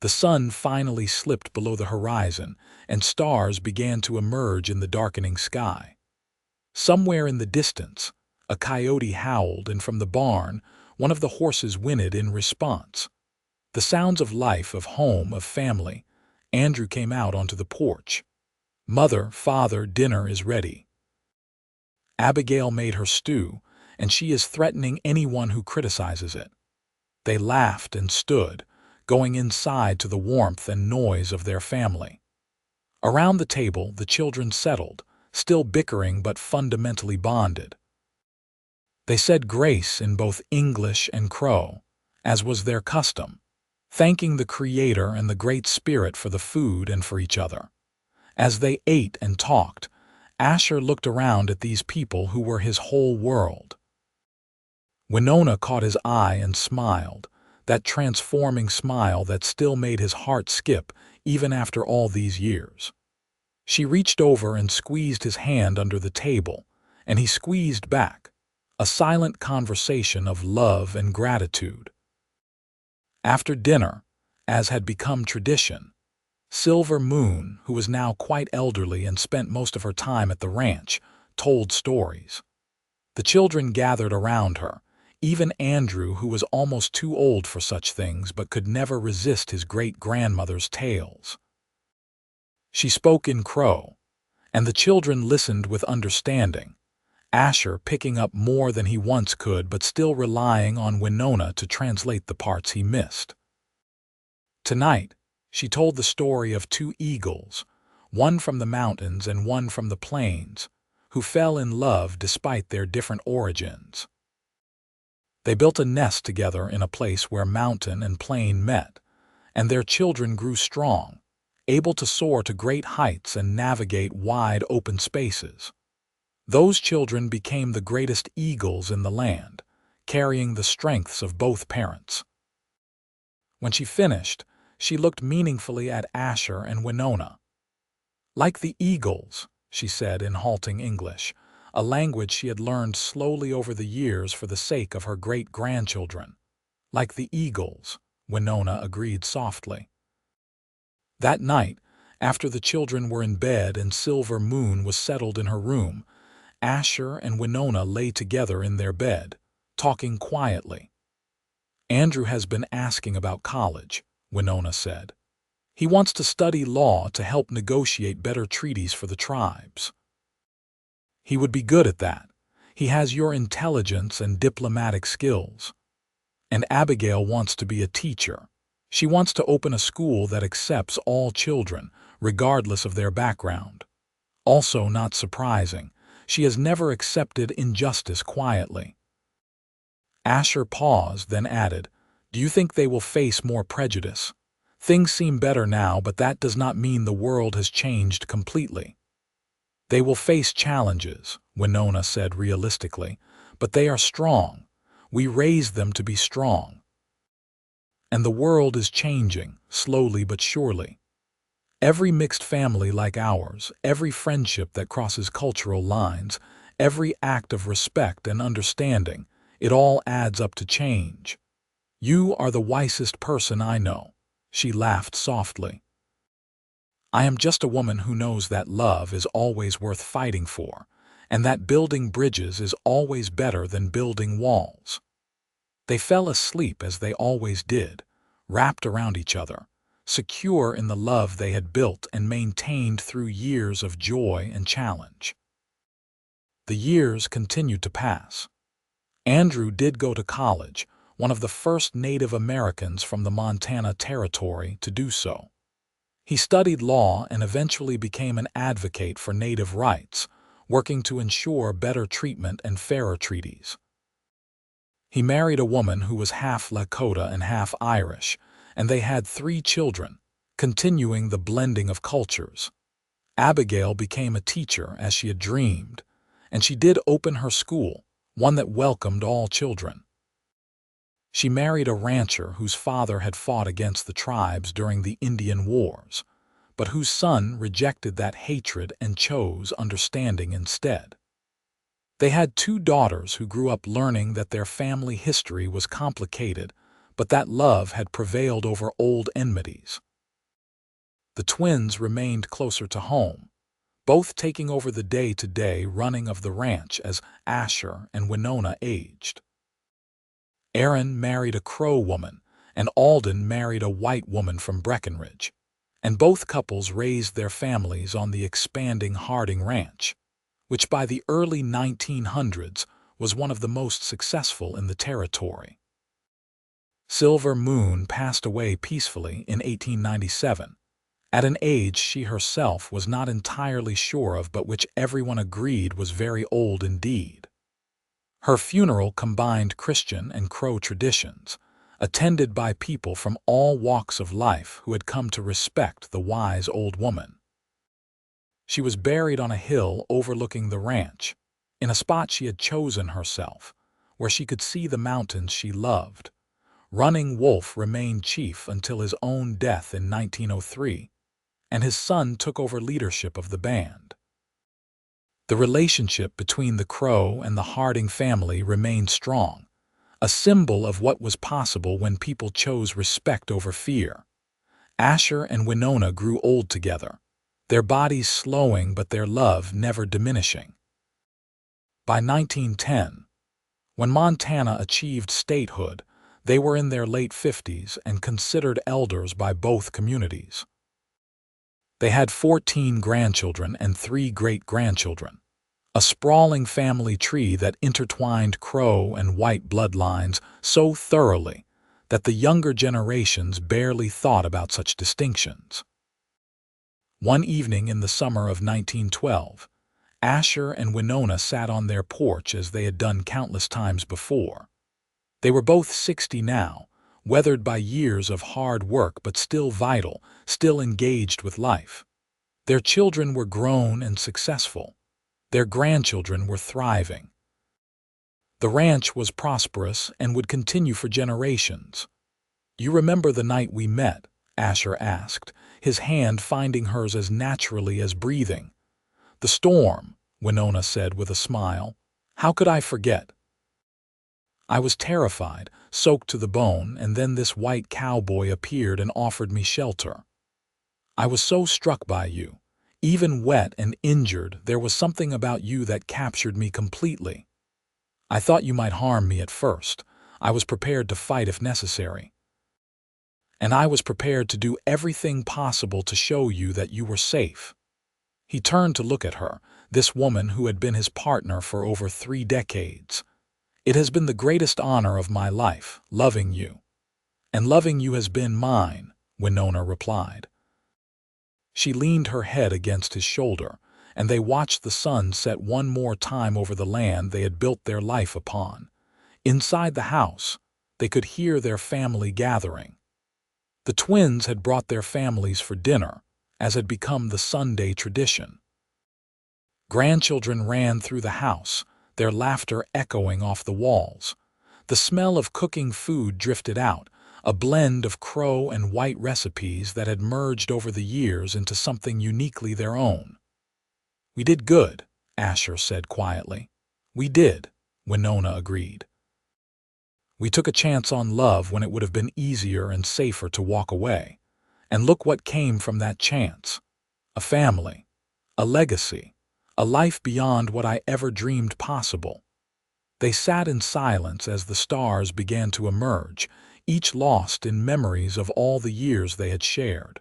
The sun finally slipped below the horizon, and stars began to emerge in the darkening sky. Somewhere in the distance, a coyote howled, and from the barn, one of the horses whinnied in response. The sounds of life, of home, of family. Andrew came out onto the porch. "Mother, father, dinner is ready. Abigail made her stew, and she is threatening anyone who criticizes it." They laughed and stood, going inside to the warmth and noise of their family. Around the table, the children settled, still bickering but fundamentally bonded. They said grace in both English and Crow, as was their custom, thanking the Creator and the Great Spirit for the food and for each other. As they ate and talked, Asher looked around at these people who were his whole world. Winona caught his eye and smiled, that transforming smile that still made his heart skip even after all these years. She reached over and squeezed his hand under the table, and he squeezed back, a silent conversation of love and gratitude. After dinner, as had become tradition, Silver Moon, who was now quite elderly and spent most of her time at the ranch, told stories. The children gathered around her, even Andrew, who was almost too old for such things but could never resist his great-grandmother's tales. She spoke in Crow, and the children listened with understanding, Asher picking up more than he once could but still relying on Winona to translate the parts he missed. Tonight, she told the story of two eagles, one from the mountains and one from the plains, who fell in love despite their different origins. They built a nest together in a place where mountain and plain met, and their children grew strong, able to soar to great heights and navigate wide open spaces. Those children became the greatest eagles in the land, carrying the strengths of both parents. When she finished, she looked meaningfully at Asher and Winona. "Like the eagles," she said in halting English, a language she had learned slowly over the years for the sake of her great-grandchildren. "Like the eagles," Winona agreed softly. That night, after the children were in bed and Silver Moon was settled in her room, Asher and Winona lay together in their bed, talking quietly. "Andrew has been asking about college," Winona said. "He wants to study law to help negotiate better treaties for the tribes. He would be good at that. He has your intelligence and diplomatic skills. And Abigail wants to be a teacher. She wants to open a school that accepts all children, regardless of their background. Also not surprising, she has never accepted injustice quietly. Asher paused, then added, "Do you think they will face more prejudice? Things seem better now, but that does not mean the world has changed completely." "They will face challenges," Winona said realistically, "but they are strong. We raised them to be strong. And the world is changing, slowly but surely. Every mixed family like ours, every friendship that crosses cultural lines, every act of respect and understanding, it all adds up to change. You are the wisest person I know." She laughed softly. "I am just a woman who knows that love is always worth fighting for, and that building bridges is always better than building walls." They fell asleep as they always did, wrapped around each other, secure in the love they had built and maintained through years of joy and challenge. The years continued to pass. Andrew did go to college, one of the first Native Americans from the Montana Territory to do so. He studied law and eventually became an advocate for Native rights, working to ensure better treatment and fairer treaties. He married a woman who was half Lakota and half Irish, and they had 3 children, continuing the blending of cultures. Abigail became a teacher as she had dreamed, and she did open her school, one that welcomed all children. She married a rancher whose father had fought against the tribes during the Indian Wars, but whose son rejected that hatred and chose understanding instead. They had 2 daughters who grew up learning that their family history was complicated, but that love had prevailed over old enmities. The twins remained closer to home, both taking over the day-to-day running of the ranch as Asher and Winona aged. Aaron married a Crow woman, and Alden married a white woman from Breckenridge, and both couples raised their families on the expanding Harding Ranch, which by the early 1900s was one of the most successful in the territory. Silver Moon passed away peacefully in 1897, at an age she herself was not entirely sure of but which everyone agreed was very old indeed. Her funeral combined Christian and Crow traditions, attended by people from all walks of life who had come to respect the wise old woman. She was buried on a hill overlooking the ranch, in a spot she had chosen herself, where she could see the mountains she loved. Running Wolf remained chief until his own death in 1903, and his son took over leadership of the band. The relationship between the Crow and the Harding family remained strong, a symbol of what was possible when people chose respect over fear. Asher and Winona grew old together, their bodies slowing but their love never diminishing. By 1910, when Montana achieved statehood, they were in their late 50s and considered elders by both communities. They had 14 grandchildren and 3 great-grandchildren, a sprawling family tree that intertwined Crow and white bloodlines so thoroughly that the younger generations barely thought about such distinctions. One evening in the summer of 1912, Asher and Winona sat on their porch as they had done countless times before. They were both 60 now, weathered by years of hard work but still vital, still engaged with life. Their children were grown and successful. Their grandchildren were thriving. The ranch was prosperous and would continue for generations. "You remember the night we met?" Asher asked, his hand finding hers as naturally as breathing. "The storm," Winona said with a smile. "How could I forget? I was terrified, soaked to the bone, and then this white cowboy appeared and offered me shelter. I was so struck by you. Even wet and injured, there was something about you that captured me completely. I thought you might harm me at first. I was prepared to fight if necessary. And I was prepared to do everything possible to show you that you were safe." He turned to look at her, this woman who had been his partner for over 3 decades. "It has been the greatest honor of my life, loving you." "And loving you has been mine," Winona replied. She leaned her head against his shoulder, and they watched the sun set one more time over the land they had built their life upon. Inside the house, they could hear their family gathering. The twins had brought their families for dinner, as had become the Sunday tradition. Grandchildren ran through the house, their laughter echoing off the walls. The smell of cooking food drifted out, a blend of crow and white recipes that had merged over the years into something uniquely their own. "We did good," Asher said quietly. "We did," Winona agreed. "We took a chance on love when it would have been easier and safer to walk away. And look what came from that chance. A family, a legacy, a life beyond what I ever dreamed possible." They sat in silence as the stars began to emerge, each lost in memories of all the years they had shared.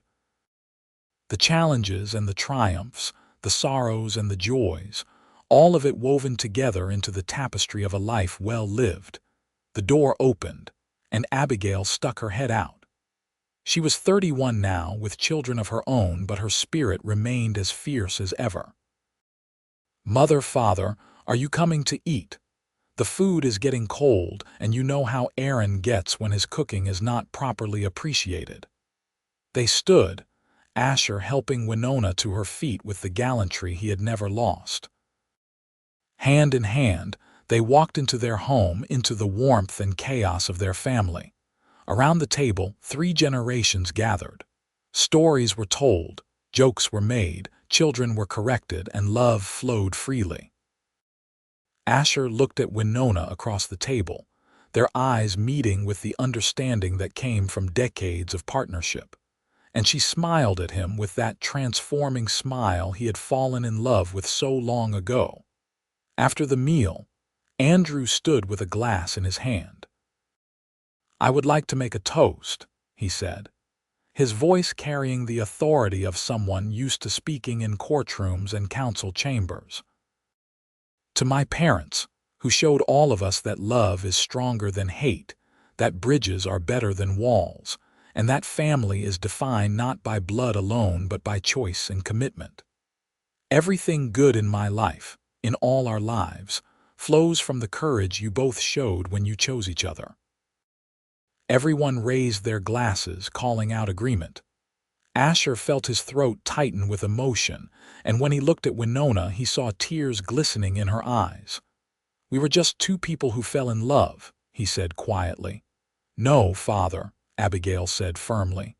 The challenges and the triumphs, the sorrows and the joys, all of it woven together into the tapestry of a life well lived. The door opened, and Abigail stuck her head out. She was 31 now, with children of her own, but her spirit remained as fierce as ever. "Mother, father, are you coming to eat? The food is getting cold, and you know how Aaron gets when his cooking is not properly appreciated." They stood, Asher helping Winona to her feet with the gallantry he had never lost. Hand in hand, they walked into their home, into the warmth and chaos of their family. Around the table, 3 generations gathered. Stories were told, jokes were made, children were corrected, and love flowed freely. Asher looked at Winona across the table, their eyes meeting with the understanding that came from decades of partnership. And she smiled at him with that transforming smile he had fallen in love with so long ago. After the meal, Andrew stood with a glass in his hand. "I would like to make a toast," he said, his voice carrying the authority of someone used to speaking in courtrooms and council chambers. "To my parents, who showed all of us that love is stronger than hate, that bridges are better than walls, and that family is defined not by blood alone but by choice and commitment. Everything good in my life, in all our lives, flows from the courage you both showed when you chose each other." Everyone raised their glasses, calling out agreement. Asher felt his throat tighten with emotion, and when he looked at Winona, he saw tears glistening in her eyes. "We were just 2 people who fell in love," he said quietly. "No, father," Abigail said firmly.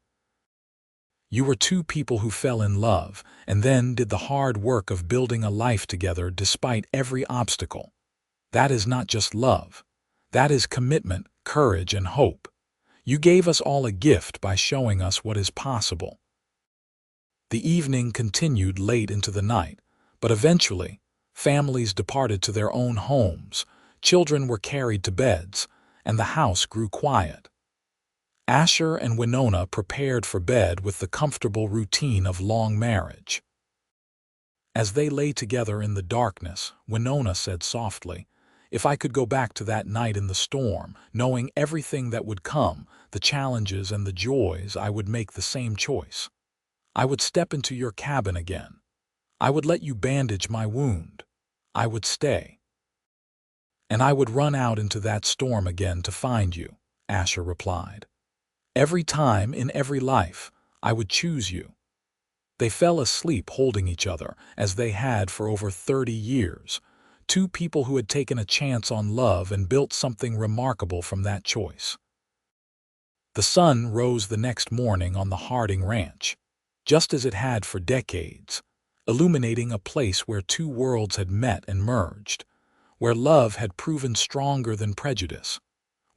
"You were 2 people who fell in love, and then did the hard work of building a life together despite every obstacle. That is not just love. That is commitment, courage, and hope. You gave us all a gift by showing us what is possible." The evening continued late into the night, but eventually, families departed to their own homes, children were carried to beds, and the house grew quiet. Asher and Winona prepared for bed with the comfortable routine of long marriage. As they lay together in the darkness, Winona said softly, "If I could go back to that night in the storm, knowing everything that would come, the challenges and the joys, I would make the same choice. I would step into your cabin again. I would let you bandage my wound. I would stay. And I would run out into that storm again to find you," Asher replied. "Every time, in every life, I would choose you." They fell asleep holding each other, as they had for over 30 years, 2 people who had taken a chance on love and built something remarkable from that choice. The sun rose the next morning on the Harding Ranch, just as it had for decades, illuminating a place where 2 worlds had met and merged, where love had proven stronger than prejudice,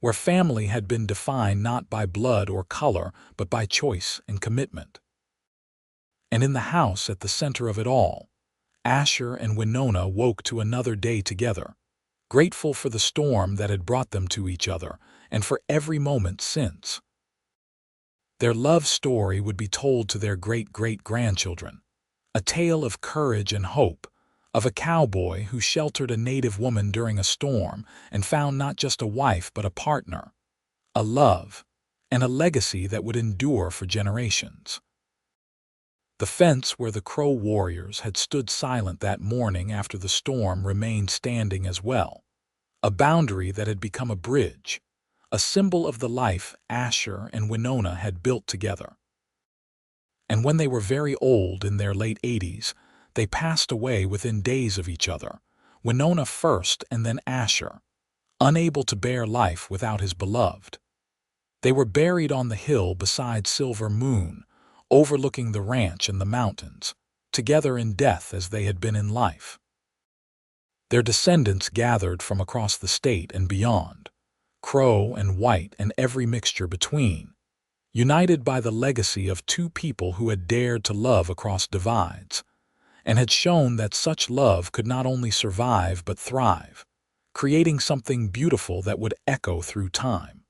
where family had been defined not by blood or color but by choice and commitment. And in the house at the center of it all, Asher and Winona woke to another day together, grateful for the storm that had brought them to each other and for every moment since. Their love story would be told to their great-great-grandchildren, a tale of courage and hope, of a cowboy who sheltered a native woman during a storm and found not just a wife but a partner, a love, and a legacy that would endure for generations. The fence where the Crow warriors had stood silent that morning after the storm remained standing as well, a boundary that had become a bridge, a symbol of the life Asher and Winona had built together. And when they were very old, in their late 80s, they passed away within days of each other, Winona first and then Asher, unable to bear life without his beloved. They were buried on the hill beside Silver Moon, overlooking the ranch and the mountains, together in death as they had been in life. Their descendants gathered from across the state and beyond, Crow and white and every mixture between, united by the legacy of two people who had dared to love across divides, and had shown that such love could not only survive but thrive, creating something beautiful that would echo through time.